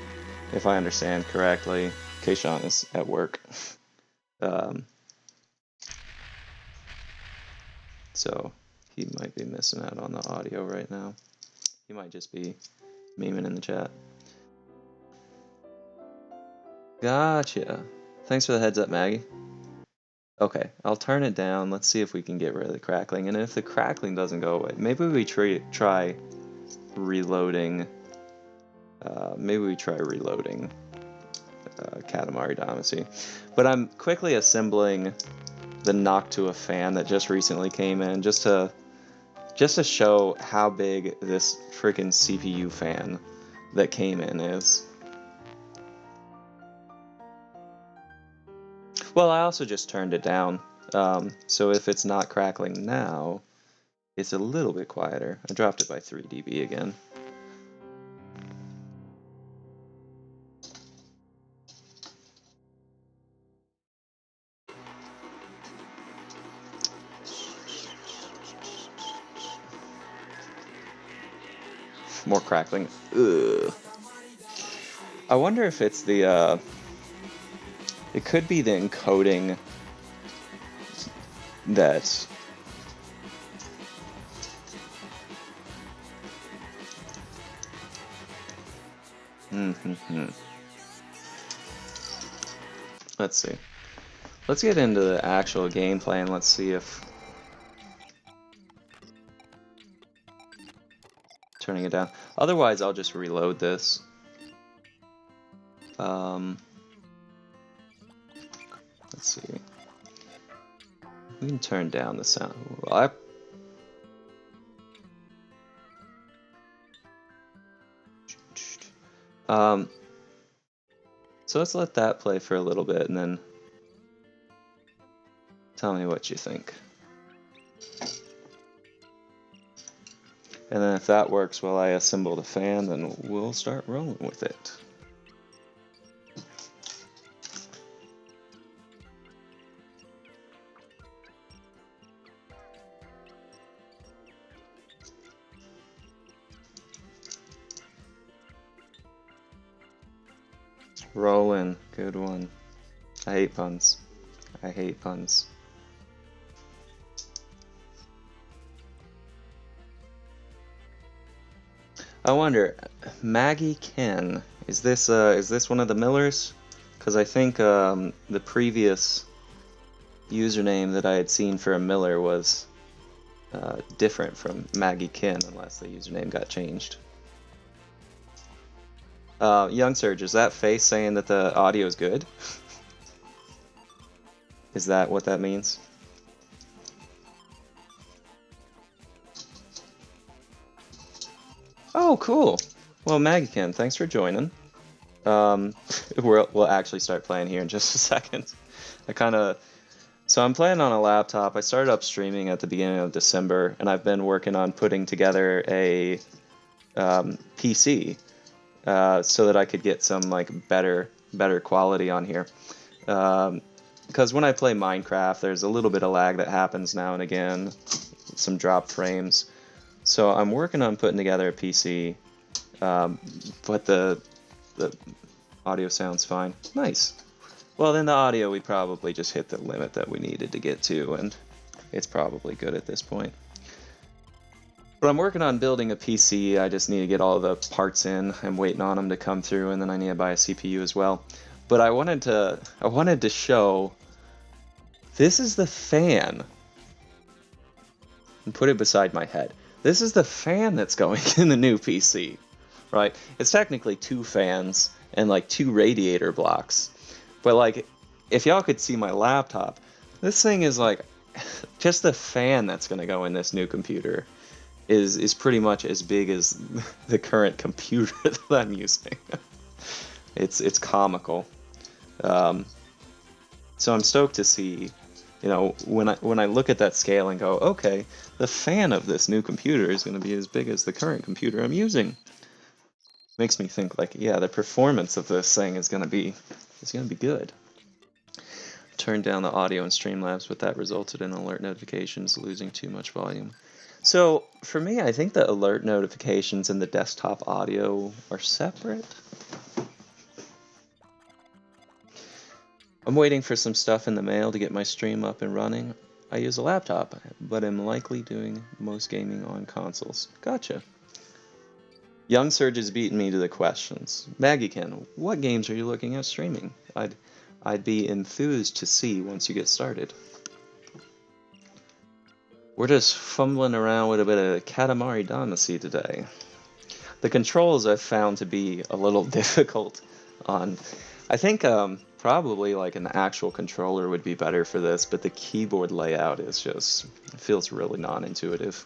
if I understand correctly, Kayshawn is at work. So, he might be missing out on the audio right now. He might just be memeing in the chat. Gotcha. Thanks for the heads up, Maggie. Okay, I'll turn it down. Let's see if we can get rid of the crackling. And if the crackling doesn't go away, maybe we try reloading. Katamari Damacy. But I'm quickly assembling the Noctua fan that just recently came in, just to show how big this freaking CPU fan that came in is. Well, I also just turned it down. So if it's not crackling now, it's a little bit quieter. I dropped it by 3 dB again. More crackling. Ugh. I wonder if it's the, it could be the encoding that... Let's see. Let's get into the actual gameplay and let's see if... Turning it down. Otherwise, I'll just reload this. Let's see. We can turn down the sound. So let's let that play for a little bit and then tell me what you think. And then if that works while I assemble the fan, then we'll start rolling with it. Rolling, good one. I hate puns. I hate puns. I wonder, Maggie Ken, is this one of the Millers? Because I think the previous username that I had seen for a Miller was different from Maggie Ken, unless the username got changed. Young Surge, is that face saying that the audio is good? Is that what that means? Oh, cool. Well, Maggie-Ken, thanks for joining. We'll actually start playing here in just a second. So I'm playing on a laptop. I started up streaming at the beginning of December, and I've been working on putting together a PC so that I could get some like better quality on here. Because when I play Minecraft, there's a little bit of lag that happens now and again, some dropped frames. So I'm working on putting together a PC, but the audio sounds fine. Nice. Well, then the audio, we probably just hit the limit that we needed to get to, and it's probably good at this point. But I'm working on building a PC. I just need to get all the parts in. I'm waiting on them to come through, and then I need to buy a CPU as well. But I wanted to show, this is the fan, and put it beside my head. This is the fan that's going in the new PC, right? It's technically 2 fans and like 2 radiator blocks. But like, if y'all could see my laptop, this thing is like, just the fan that's gonna go in this new computer is pretty much as big as the current computer that I'm using. It's comical. So I'm stoked to see, you know, when I look at that scale and go, okay, the fan of this new computer is going to be as big as the current computer I'm using. Makes me think like, yeah, the performance of this thing is going to be good. Turned down the audio in Streamlabs, but that resulted in alert notifications losing too much volume. So for me, I think the alert notifications and the desktop audio are separate. I'm waiting for some stuff in the mail to get my stream up and running. I use a laptop, but am likely doing most gaming on consoles. Gotcha. Young Surge is beating me to the questions. Maggie-Ken, what games are you looking at streaming? I'd be enthused to see once you get started. We're just fumbling around with a bit of Katamari Damacy today. The controls I've found to be a little difficult on... I think probably like an actual controller would be better for this, but the keyboard layout is just... it feels really non-intuitive.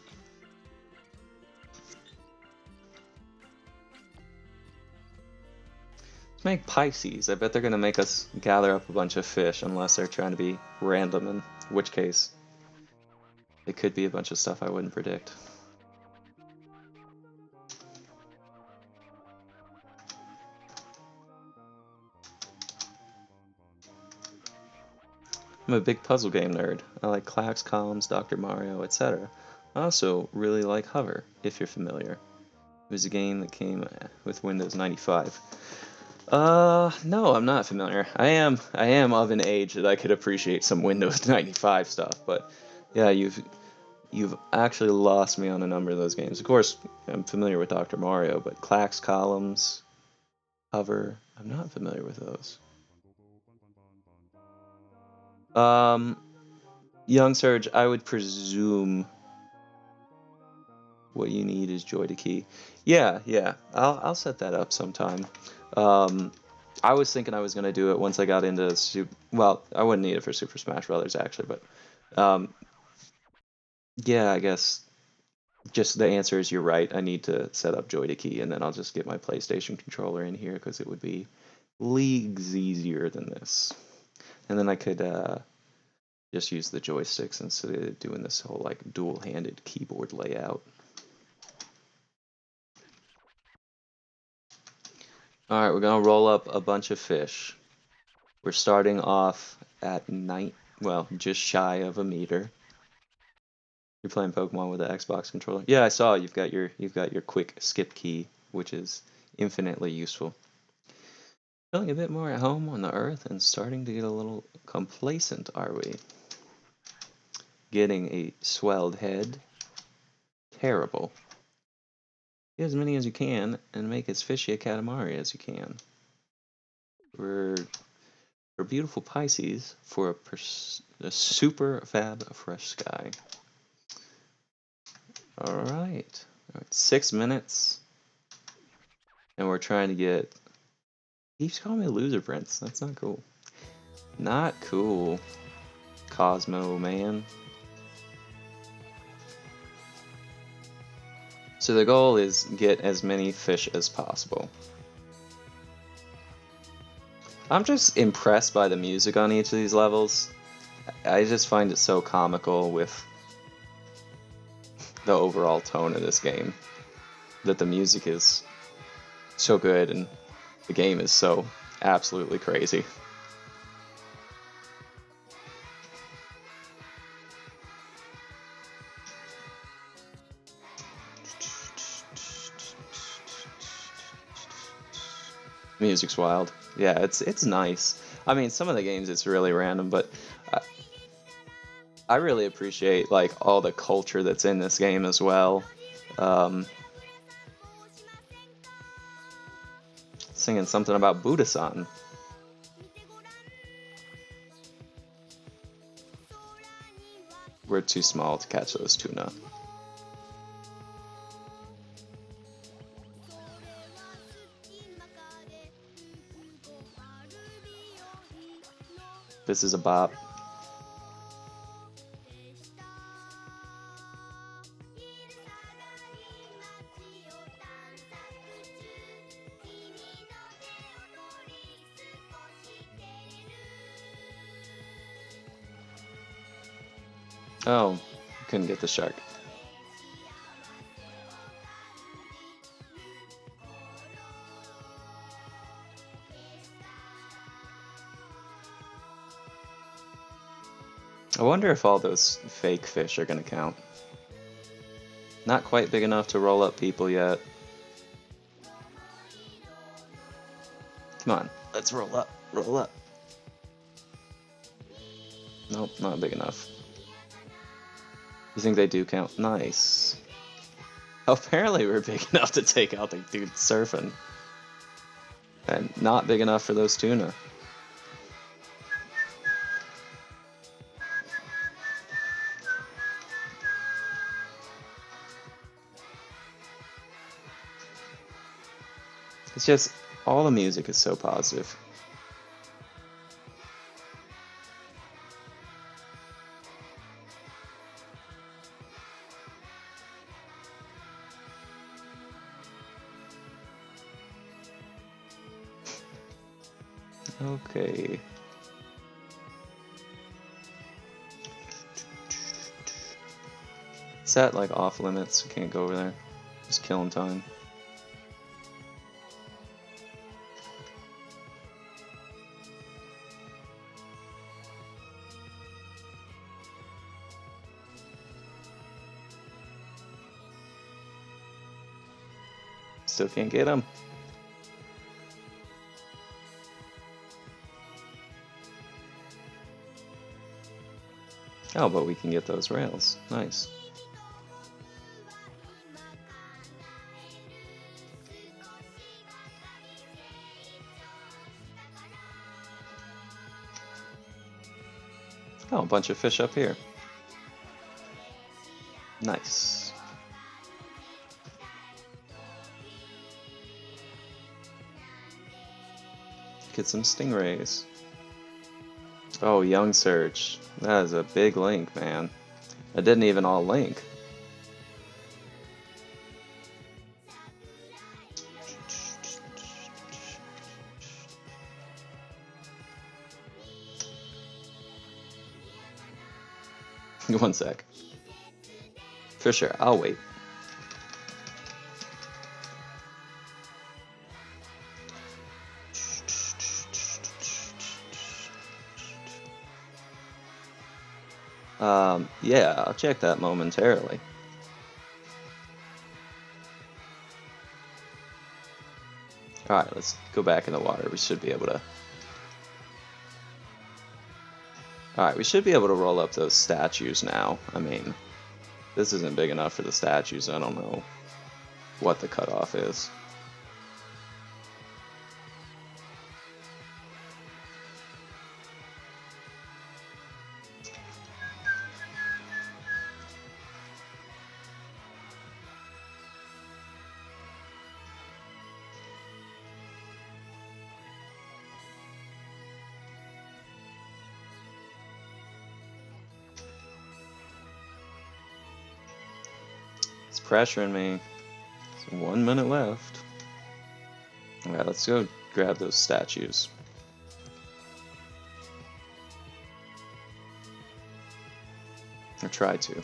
Let's make Pisces. I bet they're going to make us gather up a bunch of fish unless they're trying to be random and which case it could be a bunch of stuff I wouldn't predict. I'm a big puzzle game nerd. I like Clax, Columns, Dr. Mario, etc. I also really like Hover, if you're familiar. It was a game that came with Windows 95. No, I'm not familiar. I am of an age that I could appreciate some Windows 95 stuff, but yeah, you've actually lost me on a number of those games. Of course, I'm familiar with Dr. Mario, but Clax, Columns, Hover, I'm not familiar with those. Young Surge, I would presume what you need is Joy to Key. Yeah, I'll set that up sometime. I was thinking I was gonna do it once I got into well, I wouldn't need it for Super Smash Brothers actually, but yeah, I guess just the answer is you're right. I need to set up Joy to Key, and then I'll just get my PlayStation controller in here because it would be leagues easier than this. And then I could just use the joysticks instead of doing this whole like dual-handed keyboard layout. All right, we're gonna roll up a bunch of fish. We're starting off at well, just shy of a meter. You're playing Pokemon with the Xbox controller. Yeah, I saw you've got your quick skip key, which is infinitely useful. Feeling a bit more at home on the Earth and starting to get a little complacent, are we? Getting a swelled head. Terrible. Get as many as you can and make as fishy a Katamari as you can. We're beautiful Pisces for a super fab fresh sky. All right, 6 minutes, and we're trying to get. He keeps calling me a loser, Prince. That's not cool. Not cool, Cosmo man. So the goal is get as many fish as possible. I'm just impressed by the music on each of these levels. I just find it so comical with the overall tone of this game, that the music is so good and the game is so absolutely crazy. Music's wild. Yeah, it's nice. I mean, some of the games it's really random, but I really appreciate like all the culture that's in this game as well. Singing something about Buddha-san. We're too small to catch those tuna. This is a bop. Oh, couldn't get the shark. I wonder if all those fake fish are gonna count. Not quite big enough to roll up people yet. Come on, let's roll up, roll up. Nope, not big enough. You think they do count? Nice. Apparently we're big enough to take out the dude surfing. And not big enough for those tuna. It's just, all the music is so positive. Okay. at like off limits. We can't go over there. Just killing time. Still can't get him. Oh, but we can get those rails. Nice. Oh, a bunch of fish up here. Nice. Get some stingrays. Oh, Young Surge. That is a big link, man. It didn't even all link. One sec. For sure, I'll wait. Yeah, I'll check that momentarily. Alright, let's go back in the water. We should be able to... Alright, we should be able to roll up those statues now. I mean, this isn't big enough for the statues. I don't know what the cutoff is. It's pressuring me. There's 1 minute left. Alright, let's go grab those statues. Or try to.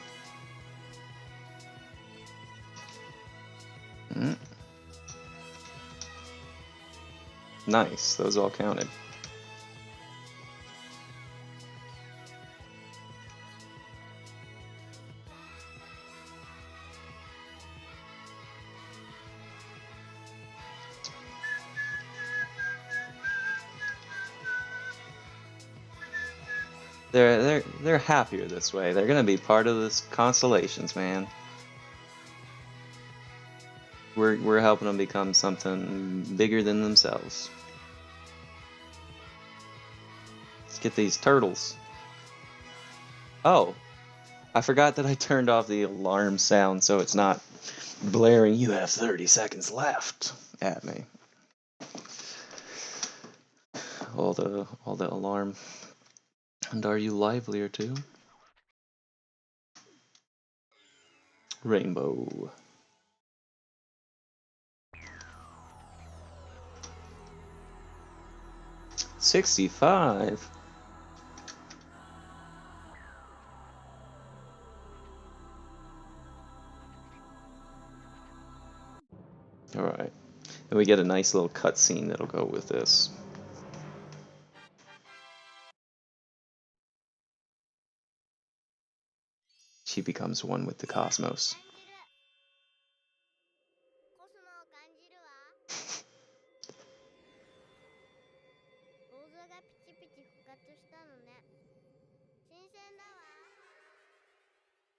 Nice, those all counted. They're happier this way. They're gonna be part of this constellations, man. We're helping them become something bigger than themselves. Let's get these turtles. Oh, I forgot that I turned off the alarm sound so it's not blaring, "You have 30 seconds left" at me. All the alarm. And are you livelier too? Rainbow. $65. Alright. And we get a nice little cutscene that'll go with this. She becomes one with the cosmos.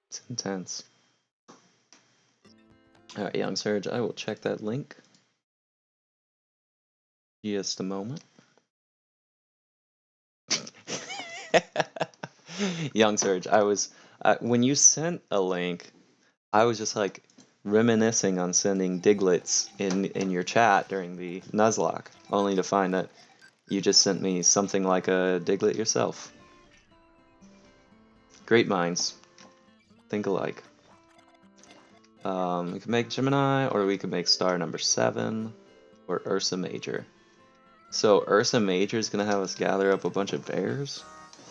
It's intense. Alright, Young Surge, I will check that link. Just a moment. Young Surge, when you sent a link, I was just like reminiscing on sending Diglets in your chat during the Nuzlocke, only to find that you just sent me something like a Diglett yourself. Great minds think alike. We can make Gemini, or we could make star number 7, or Ursa Major. So Ursa Major is gonna have us gather up a bunch of bears?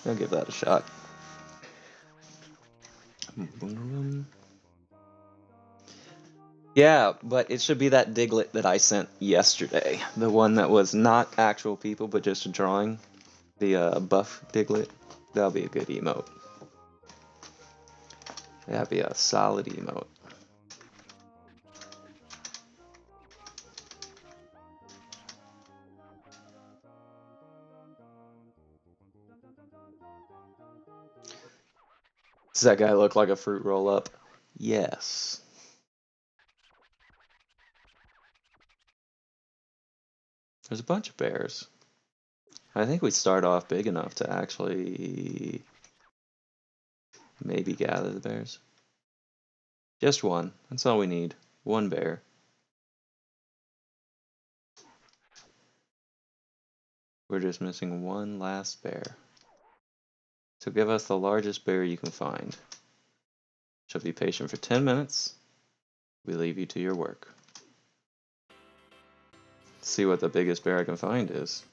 I'll give that a shot. Yeah, but it should be that Diglett that I sent yesterday. The one that was not actual people, but just a drawing. The buff Diglett. That'll be a good emote. That'd be a solid emote. Does that guy look like a fruit roll up? Yes. There's a bunch of bears. I think we start off big enough to actually maybe gather the bears. Just one. That's all we need. One bear. We're just missing one last bear. So give us the largest bear you can find. Shall be patient for 10 minutes. We leave you to your work. Let's see what the biggest bear I can find is.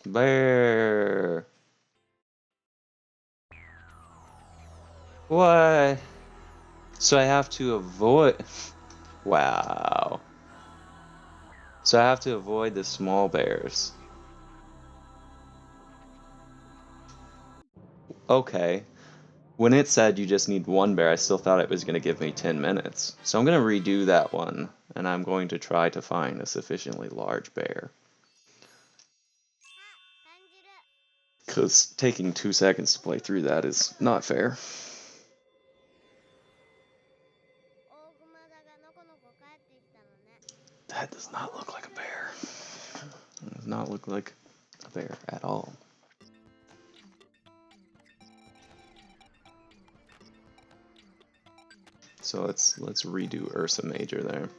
Bear! What? So I have to avoid... Wow. So I have to avoid the small bears. Okay. When it said you just need one bear, I still thought it was going to give me 10 minutes. So I'm going to redo that one, and I'm going to try to find a sufficiently large bear. Because taking 2 seconds to play through that is not fair. That does not look like a bear. It does not look like a bear at all. So let's redo Ursa Major there.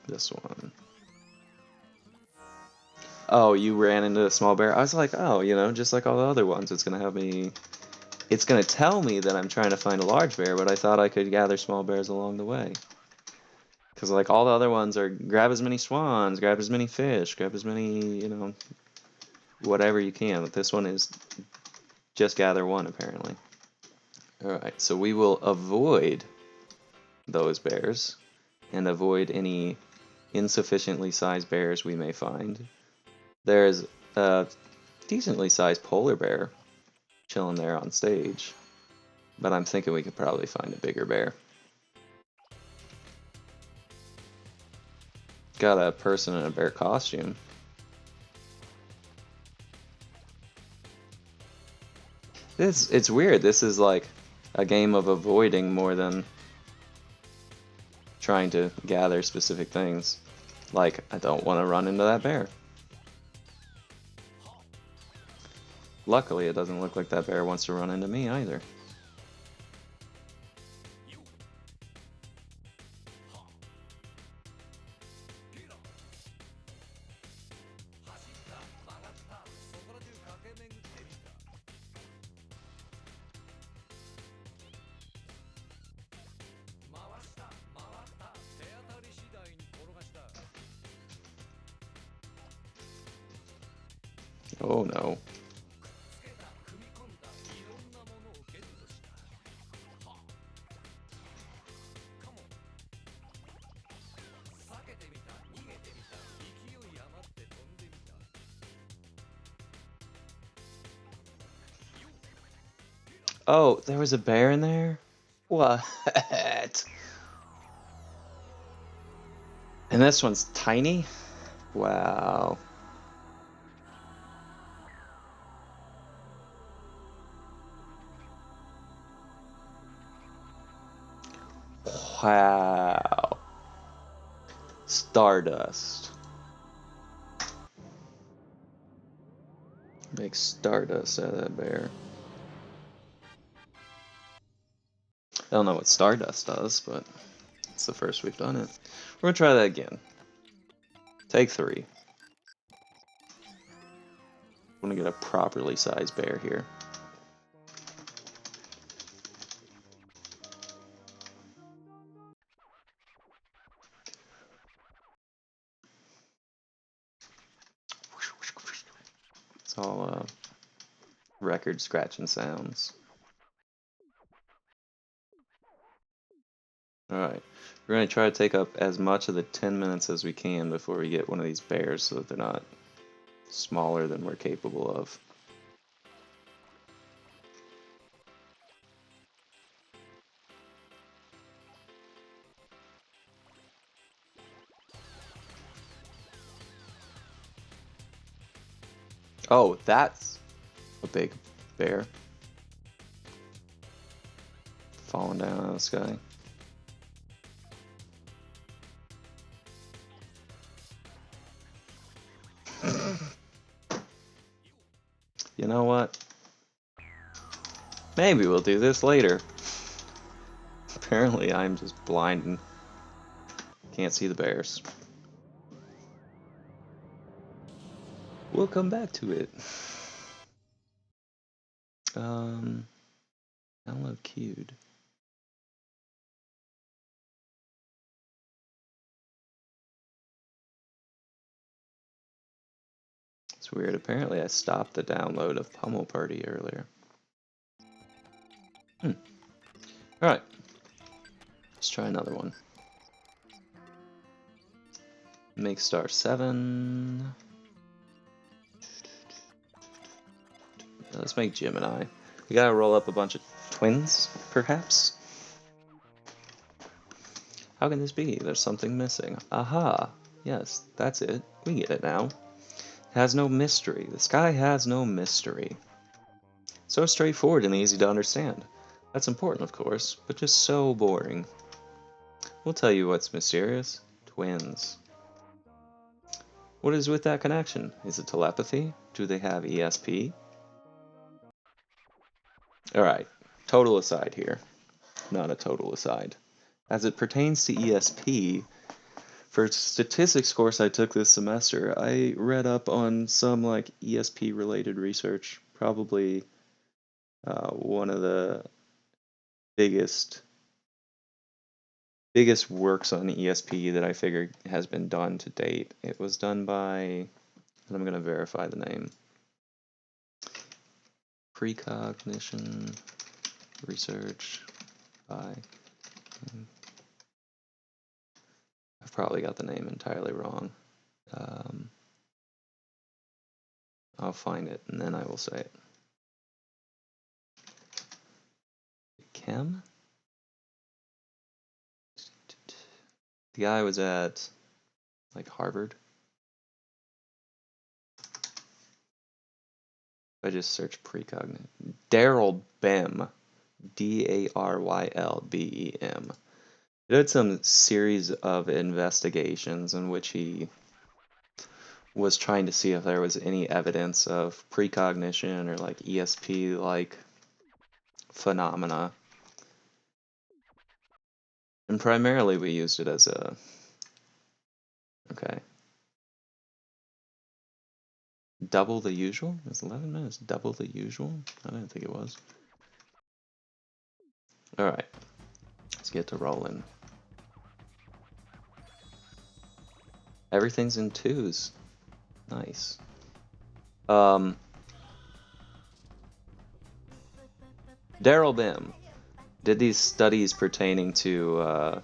This one. Oh, you ran into a small bear? I was like, oh, you know, just like all the other ones, it's gonna tell me that I'm trying to find a large bear, but I thought I could gather small bears along the way. Because like all the other ones are grab as many swans, grab as many fish, grab as many, you know, whatever you can. But this one is just gather one, apparently. Alright, so we will avoid those bears and avoid any insufficiently sized bears we may find. There's a decently sized polar bear chilling there on stage, but I'm thinking we could probably find a bigger bear. Got a person in a bear costume. It's weird. This is like a game of avoiding more than trying to gather specific things. Like, I don't want to run into that bear. Luckily, it doesn't look like that bear wants to run into me either. Oh no. Oh, there was a bear in there? What? And this one's tiny? Wow. Wow. Stardust. Make stardust out of that bear. I don't know what stardust does, but it's the first we've done it. We're gonna try that again. Take 3. I'm gonna get a properly sized bear here. It's all record scratching sounds. Alright, we're going to try to take up as much of the 10 minutes as we can before we get one of these bears so that they're not smaller than we're capable of. Oh, that's a big bear. Falling down out of the sky. You know what? Maybe we'll do this later. Apparently I'm just blind and can't see the bears. We'll come back to it. Download queued. It's weird. Apparently I stopped the download of Pummel Party earlier. Alright. Let's try another one. Make star 7. Let's make Gemini. We gotta roll up a bunch of twins, perhaps? How can this be? There's something missing. Aha! Yes, that's it. We get it now. It has no mystery. The sky has no mystery. So straightforward and easy to understand. That's important, of course, but just so boring. We'll tell you what's mysterious. Twins. What is with that connection? Is it telepathy? Do they have ESP? Alright, total aside here. Not a total aside. As it pertains to ESP, for statistics course I took this semester, I read up on some like ESP related research. Probably one of the biggest works on ESP that I figured has been done to date. It was done by, and I'm going to verify the name, Precognition Research by, I've probably got the name entirely wrong. I'll find it and then I will say it. Chem? The guy was at, like, Harvard. I just search precognition. Daryl Bem. D-A-R-Y-L-B-E-M. He did some series of investigations in which he was trying to see if there was any evidence of precognition or, like, ESP-like phenomena. And primarily we used it as a... Okay. Double the usual? Is 11 minutes double the usual? I didn't think it was. Alright. Let's get to rolling. Everything's in 2s. Nice. Daryl Bim did these studies pertaining to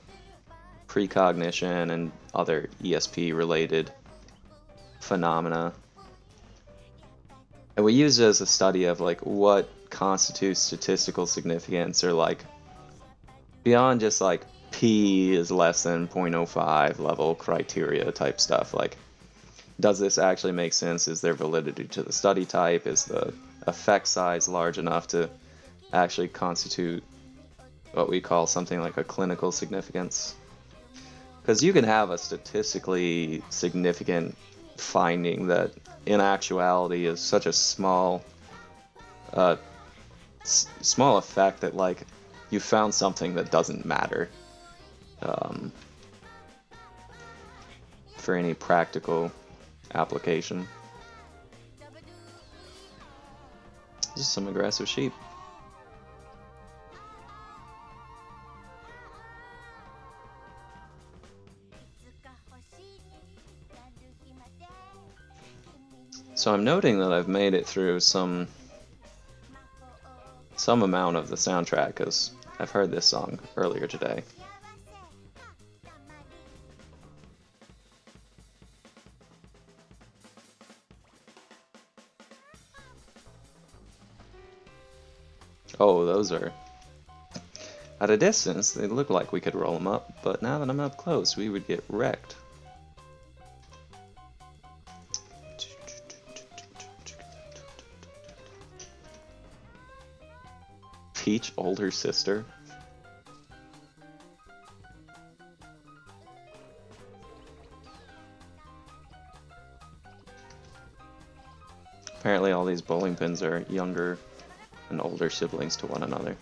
precognition and other ESP-related phenomena. And we use it as a study of like what constitutes statistical significance, or like beyond just like P is less than 0.05 level criteria type stuff. Like, does this actually make sense? Is there validity to the study type? Is the effect size large enough to actually constitute what we call something like a clinical significance? Because you can have a statistically significant finding that in actuality is such a small effect that like you found something that doesn't matter for any practical application. This is some aggressive sheep. So I'm noting that I've made it through some amount of the soundtrack, because I've heard this song earlier today. Oh, those are... At a distance, they look like we could roll them up, but now that I'm up close, we would get wrecked. Peach older sister? Apparently all these bowling pins are younger and older siblings to one another.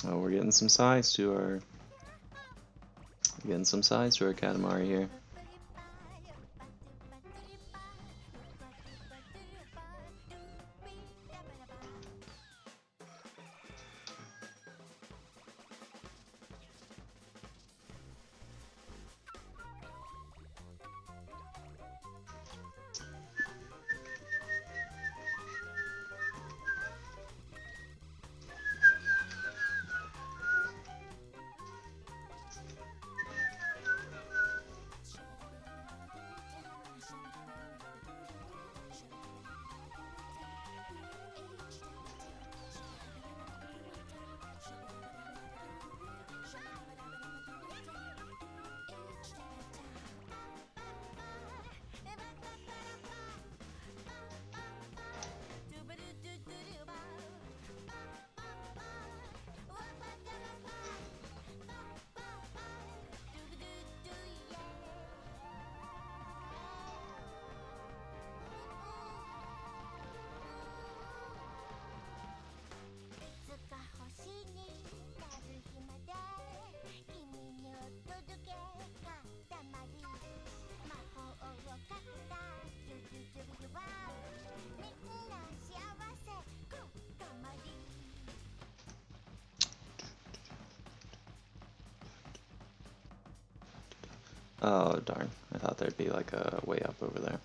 Oh, we're getting some size to our Katamari here. Oh, darn. I thought there'd be like a way up over there.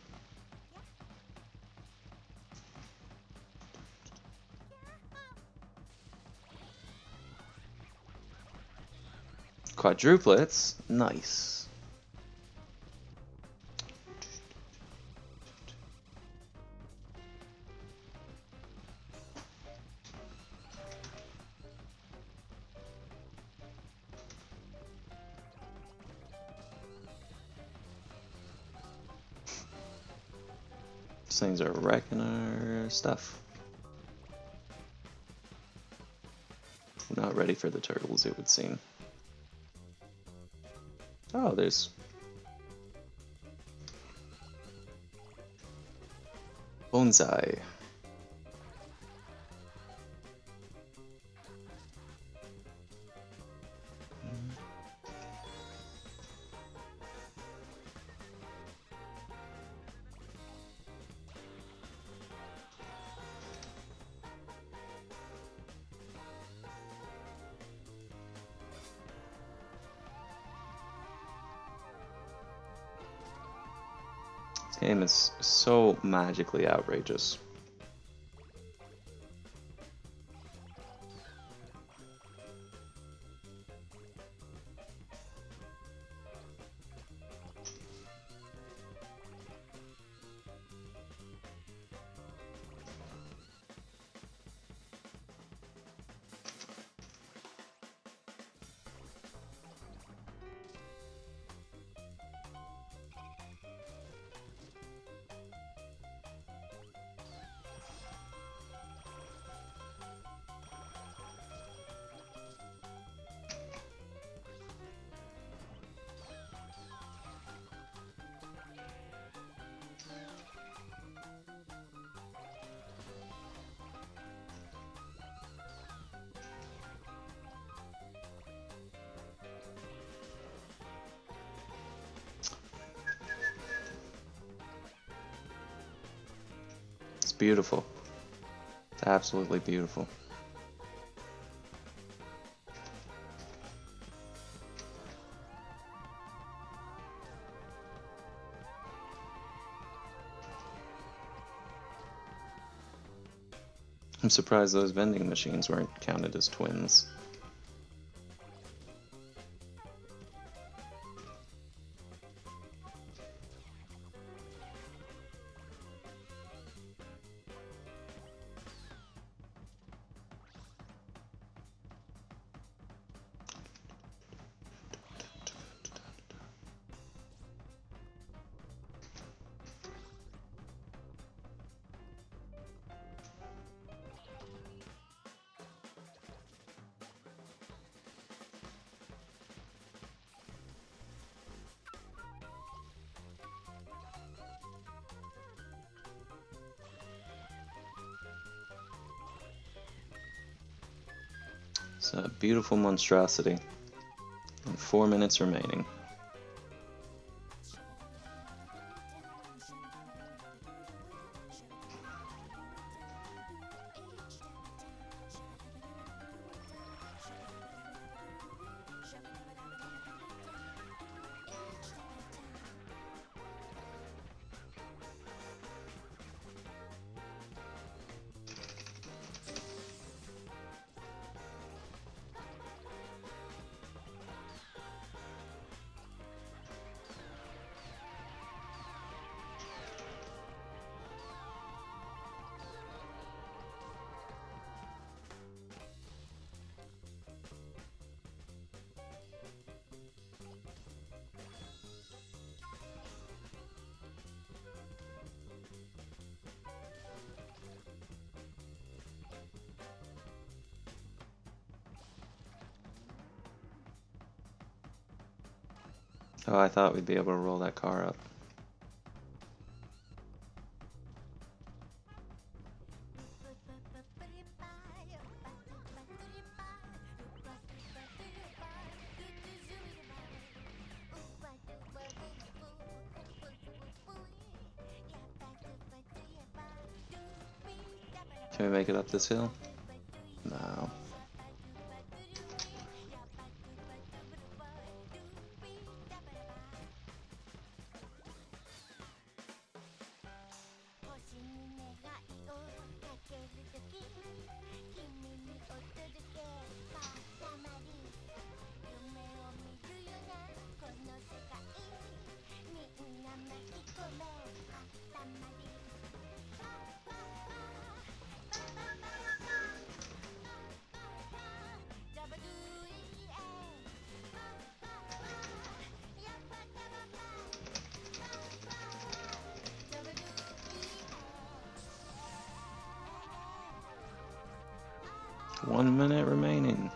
Quadruplets? Nice. These things are wrecking our stuff. We're not ready for the turtles, it would seem. Oh, there's... Bonsai. This game is so magically outrageous. It's beautiful. It's absolutely beautiful. I'm surprised those vending machines weren't counted as twins. It's a beautiful monstrosity. And 4 minutes remaining. Oh, I thought we'd be able to roll that car up. Can we make it up this hill? No. One minute remaining.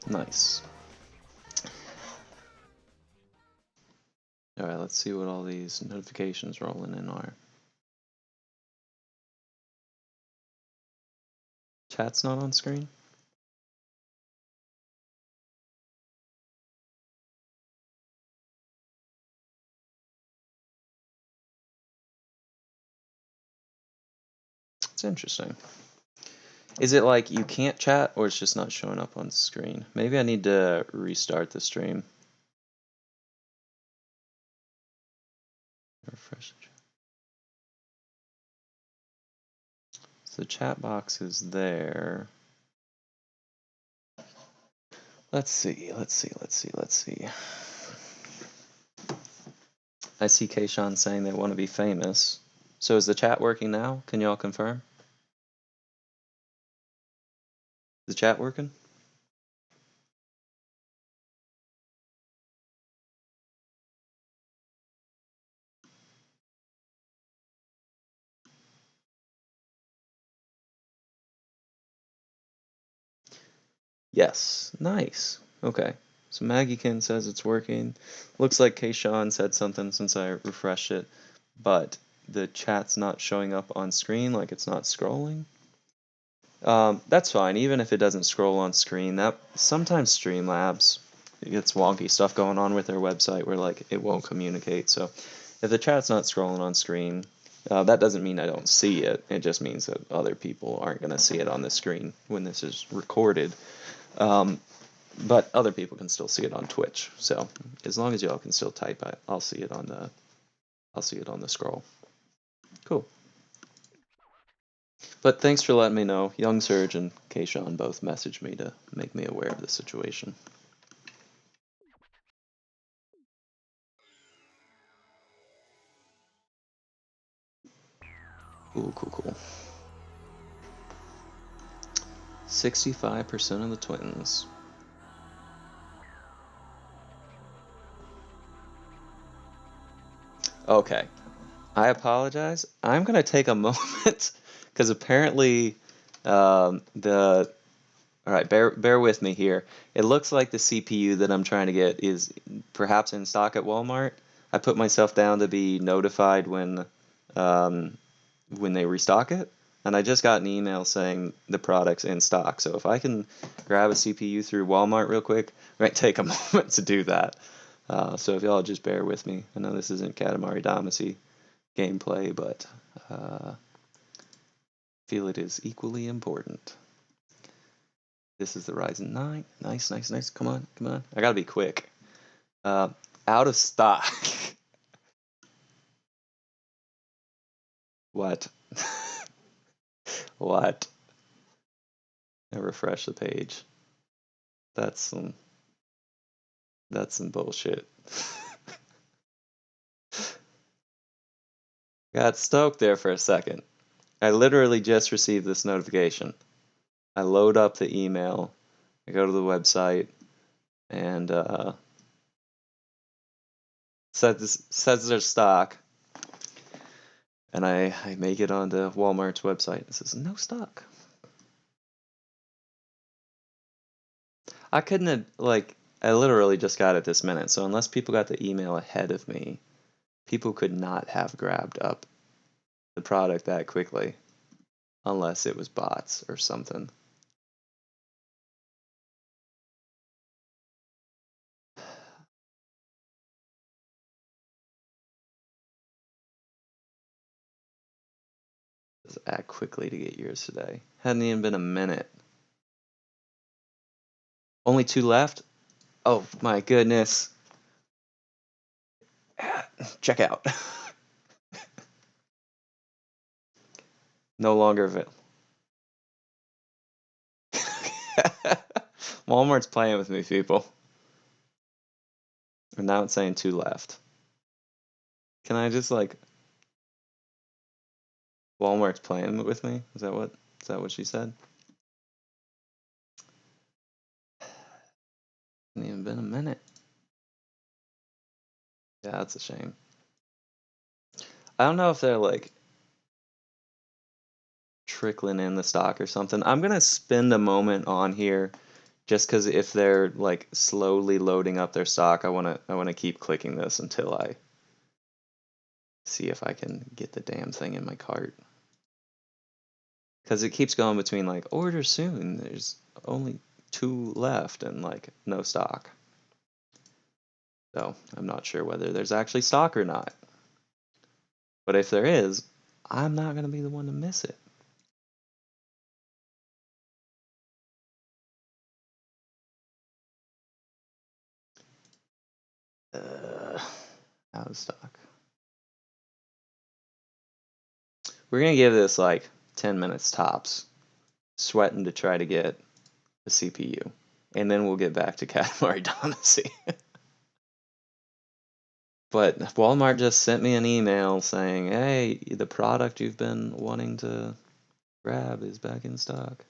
Nice. Alright, let's see what all these notifications rolling in are. Chat's not on screen? It's interesting. Is it like you can't chat or it's just not showing up on screen? Maybe I need to restart the stream. Refresh the chat. So the chat box is there. Let's see. I see Kayshawn saying they want to be famous. So is the chat working now? Can y'all confirm? Is the chat working? Yes. Nice. Okay. So Maggiekin says it's working. Looks like Kayshawn said something since I refreshed it, but the chat's not showing up on screen, like it's not scrolling. That's fine, even if it doesn't scroll on screen. That sometimes Streamlabs it gets wonky stuff going on with their website where like it won't communicate. So if the chat's not scrolling on screen, that doesn't mean I don't see it. It just means that other people aren't going to see it on the screen when this is recorded. But other people can still see it on Twitch. So as long as y'all can still type, I'll see it on the scroll. Cool. But thanks for letting me know. Young Surge and Kayshawn both messaged me to make me aware of the situation. Cool. 65% of the twins. Okay. I apologize. I'm going to take a moment because apparently the... Alright, bear with me here. It looks like the CPU that I'm trying to get is perhaps in stock at Walmart. I put myself down to be notified when they restock it, and I just got an email saying the product's in stock. So if I can grab a CPU through Walmart real quick, it might take a moment to do that. So if y'all just bear with me. I know this isn't Katamari Damacy gameplay, but I feel it is equally important. This is the Ryzen 9. Nice. Come on. I gotta be quick. Out of stock. What? What? I refresh the page. That's some bullshit. Got stoked there for a second. I literally just received this notification. I load up the email, I go to the website, and says there's stock, and I make it onto Walmart's website. It says no stock. I couldn't have, like, I literally just got it this minute, so unless people got the email ahead of me, people could not have grabbed up the product that quickly, unless it was bots or something. Just act quickly to get yours today. Hadn't even been a minute. Only 2 left? Oh my goodness. Check out. No longer available. Walmart's playing with me, people. And now it's saying 2 left. Can I just like... Walmart's playing with me? Is that what she said? Hasn't even been a minute. Yeah, that's a shame. I don't know if they're like trickling in the stock or something. I'm gonna spend a moment on here just because if they're like slowly loading up their stock, I wanna keep clicking this until I see if I can get the damn thing in my cart. Because it keeps going between like order soon, there's only 2 left, and like no stock. So I'm not sure whether there's actually stock or not. But if there is, I'm not gonna be the one to miss it. Out of stock. We're gonna give this like 10 minutes tops, sweating to try to get the CPU. and then we'll get back to Katamari Damacy. But Walmart just sent me an email saying, hey, the product you've been wanting to grab is back in stock.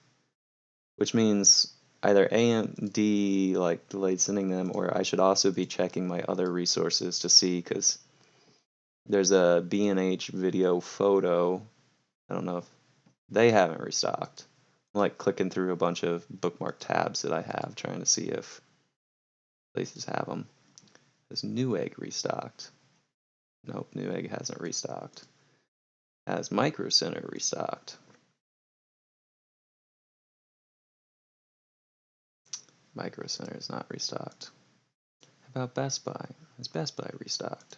Which means either AMD like delayed sending them, or I should also be checking my other resources to see, because there's a B&H video photo. I don't know if they haven't restocked. I'm like clicking through a bunch of bookmark tabs that I have, trying to see if places have them. Has Newegg restocked? Nope, Newegg hasn't restocked. Has Micro Center restocked? Micro Center is not restocked. How about Best Buy? Has Best Buy restocked?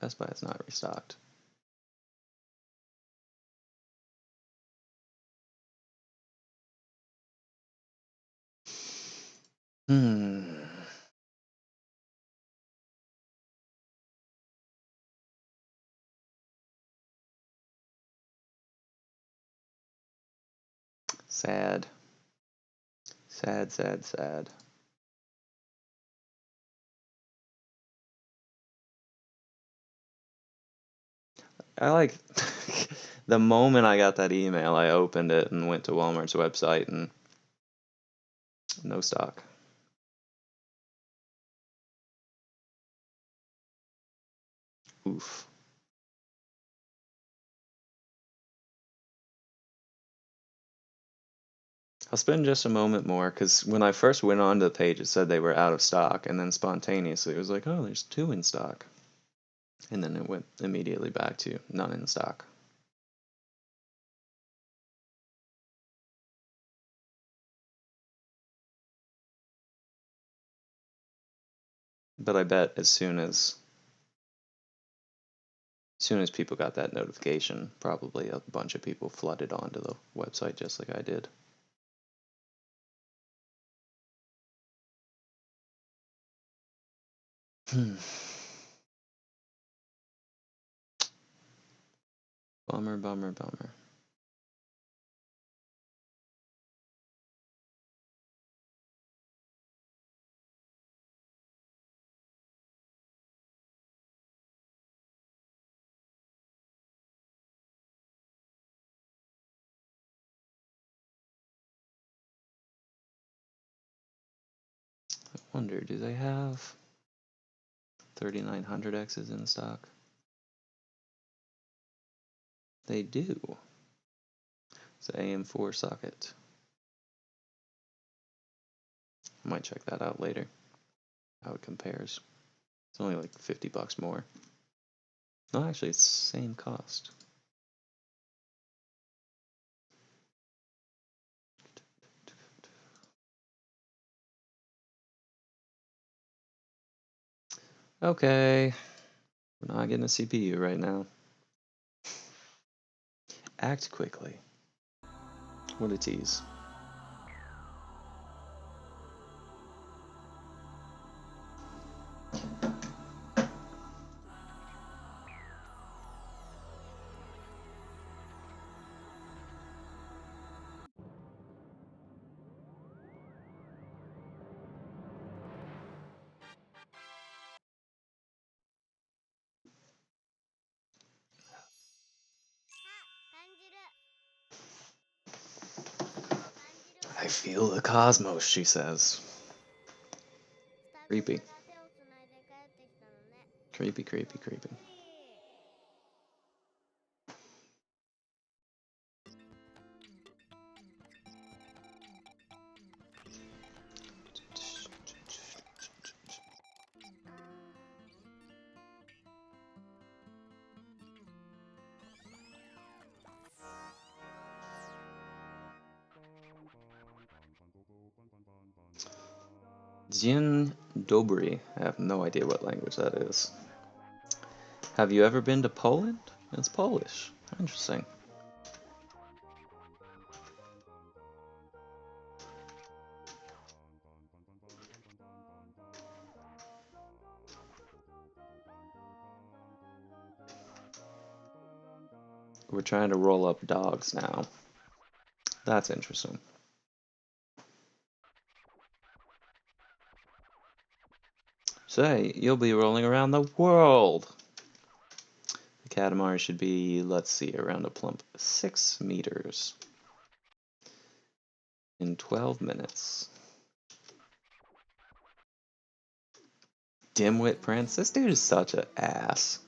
Best Buy is not restocked. Sad. Sad, sad, sad. I like the moment I got that email, I opened it and went to Walmart's website and no stock. Oof. I'll spend just a moment more, because when I first went onto the page, it said they were out of stock, and then spontaneously it was like, oh, there's 2 in stock. And then it went immediately back to none in stock. But I bet as soon as people got that notification, probably a bunch of people flooded onto the website just like I did. Bummer, bummer, bummer. I wonder, do they have 3900Xs in stock? They do. It's an AM4 socket. I might check that out later, how it compares. It's only like $50 more. No, actually, it's the same cost. Okay, we're not getting a CPU right now. Act quickly. What a tease. I feel the cosmos, she says. Creepy. Creepy, creepy, creepy. Dzień dobry. I have no idea what language that is. Have you ever been to Poland? It's Polish. Interesting. we're trying to roll up dogs now. That's interesting. Say, you'll be rolling around the world. The Katamari should be, let's see, around a plump 6 meters in 12 minutes. Dimwit Prince, this dude is such an ass.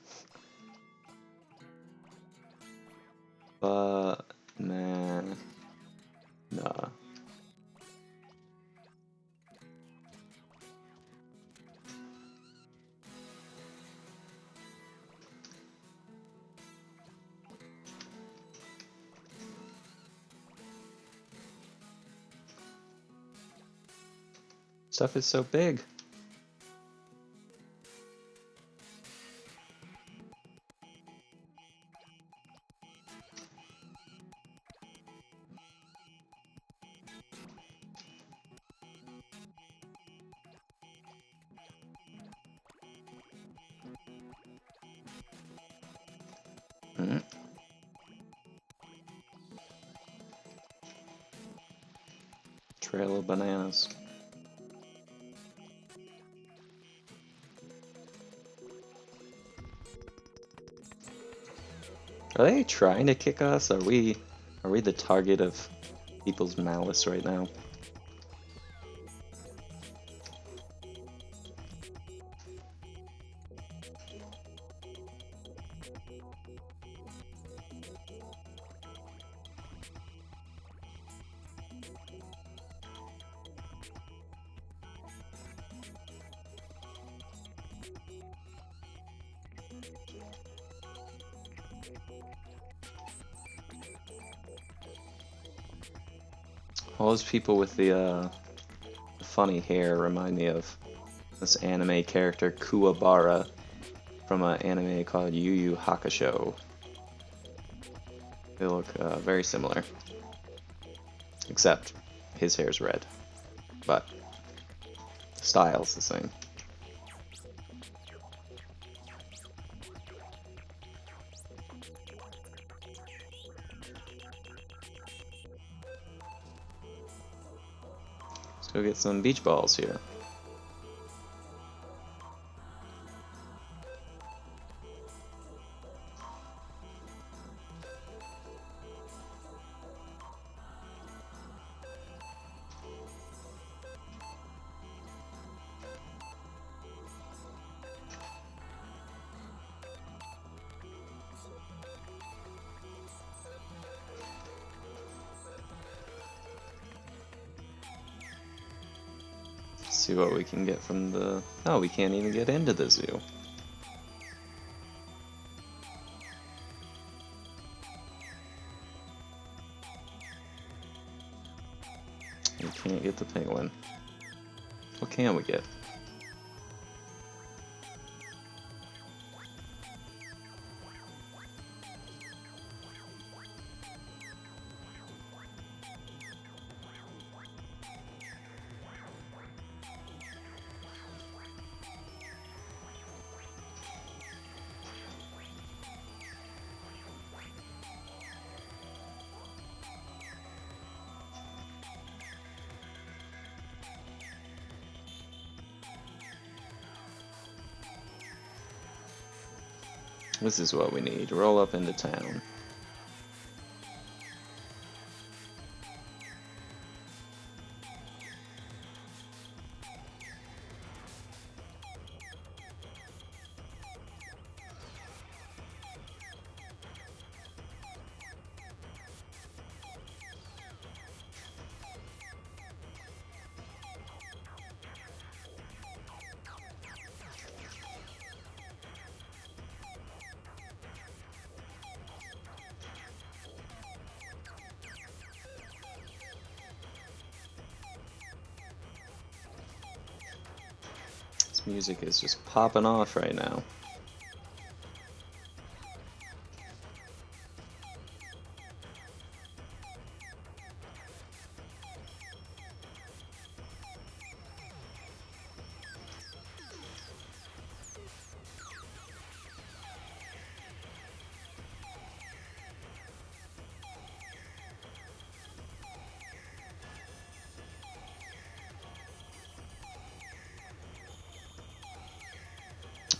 But, nah. Stuff is so big. Trail of bananas. Are they trying to kick us? Are we the target of people's malice right now? All those people with the funny hair remind me of this anime character Kuwabara from an anime called Yu Yu Hakusho. They look very similar, except his hair's red, but the style's the same. Let's go get some beach balls here. See what we can get from the... Oh, we can't even get into the zoo. We can't get the penguin. What can we get? This is what we need. Roll up into town. This music is just popping off right now.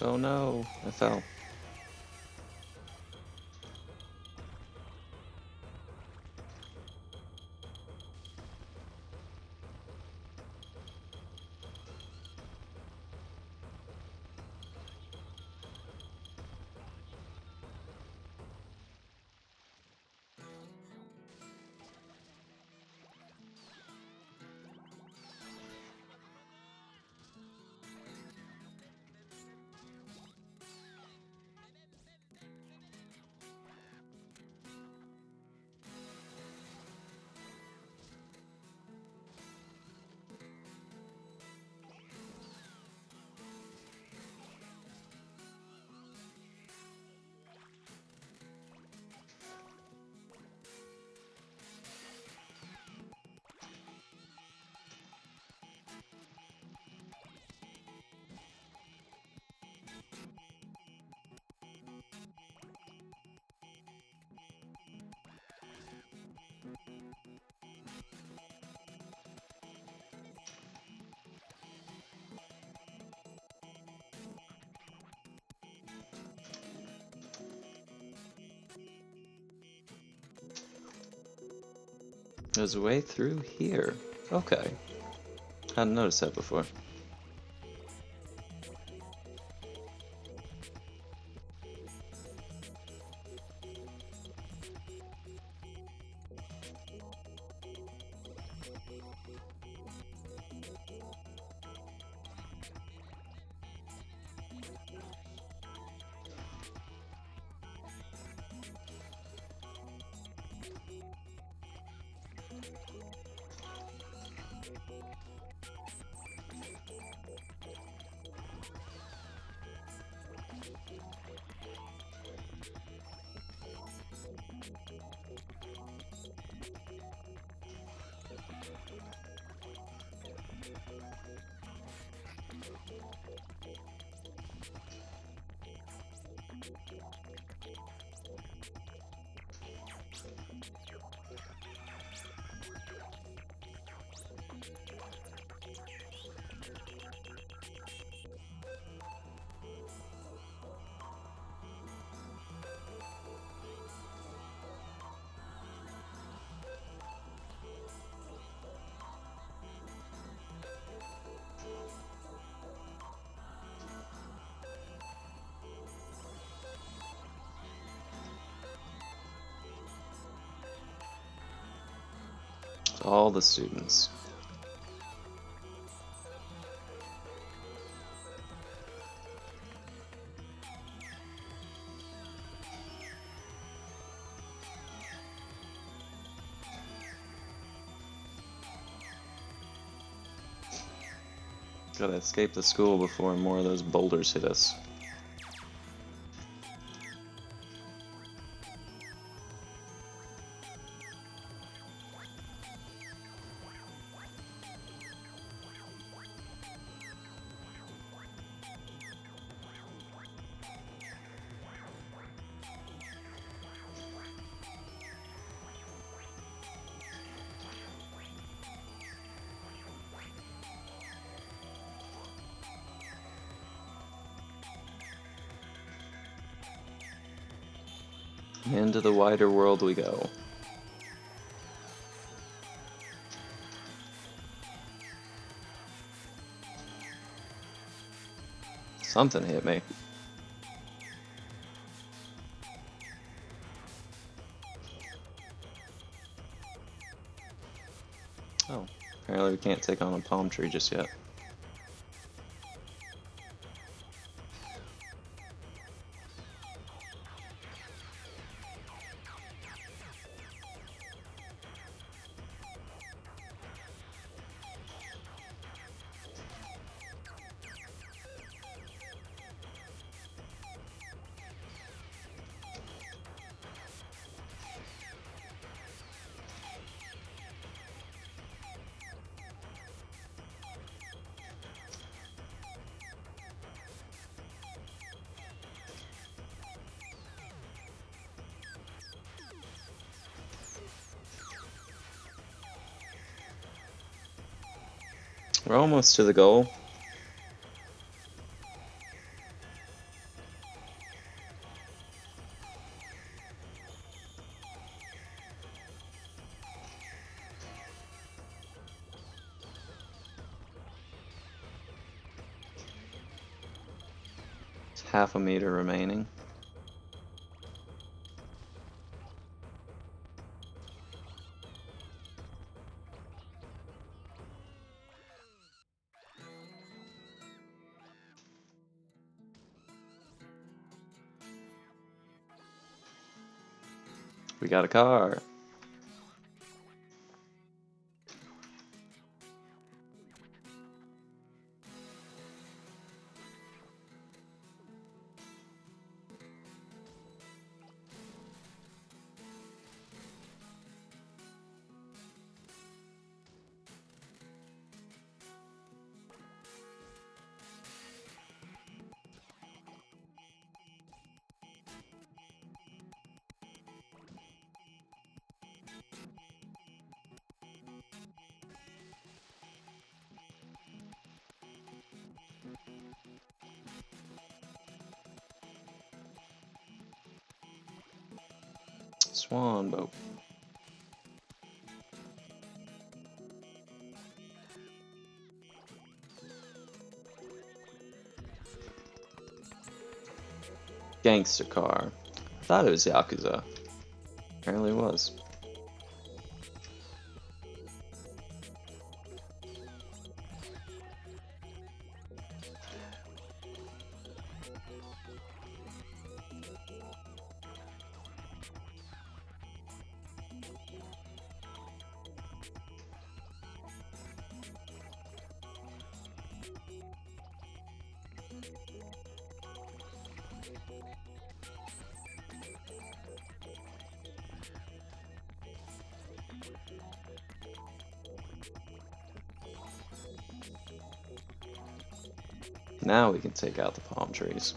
Oh no, I fell. There's a way through here. Okay. Hadn't noticed that before. To all the students. Gotta escape the school before more of those boulders hit us. Into the wider world we go. Something hit me. Oh, apparently we can't take on a palm tree just yet. We're almost to the goal. It's half a meter remaining. We got a car. Swan boat. Gangster car. I thought it was Yakuza. Apparently it was. Now we can take out the palm trees.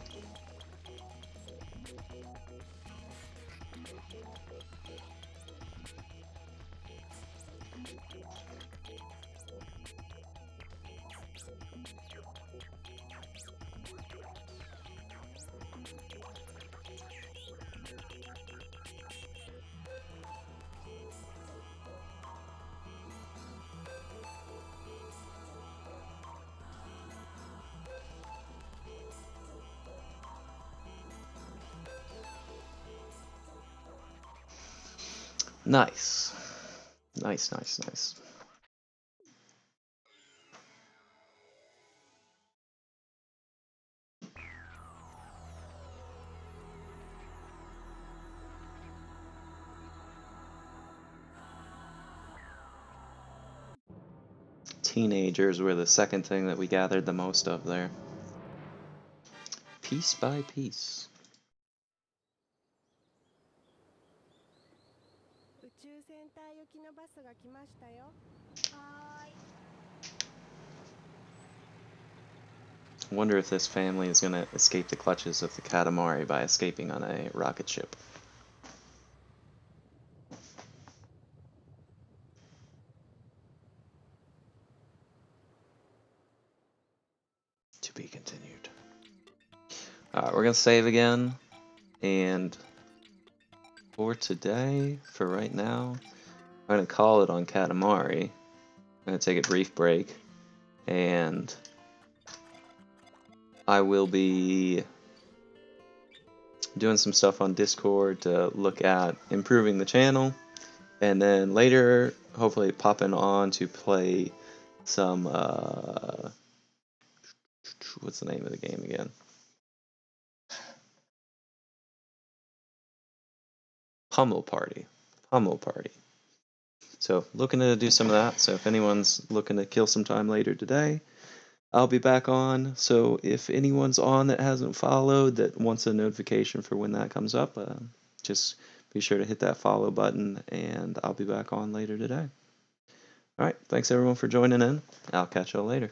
Nice. Nice, nice, nice. Teenagers were the second thing that we gathered the most of there. Piece by piece. I wonder if this family is going to escape the clutches of the Katamari by escaping on a rocket ship. To be continued. Alright, we're going to save again. And for today, for right now, I'm going to call it on Katamari. I'm going to take a brief break. And I will be doing some stuff on Discord to look at improving the channel. And then later, hopefully popping on to play some, what's the name of the game again? Pummel Party. So looking to do some of that. So if anyone's looking to kill some time later today, I'll be back on. So if anyone's on that hasn't followed, that wants a notification for when that comes up, just be sure to hit that follow button, and I'll be back on later today. All right, thanks everyone for joining in. I'll catch y'all later.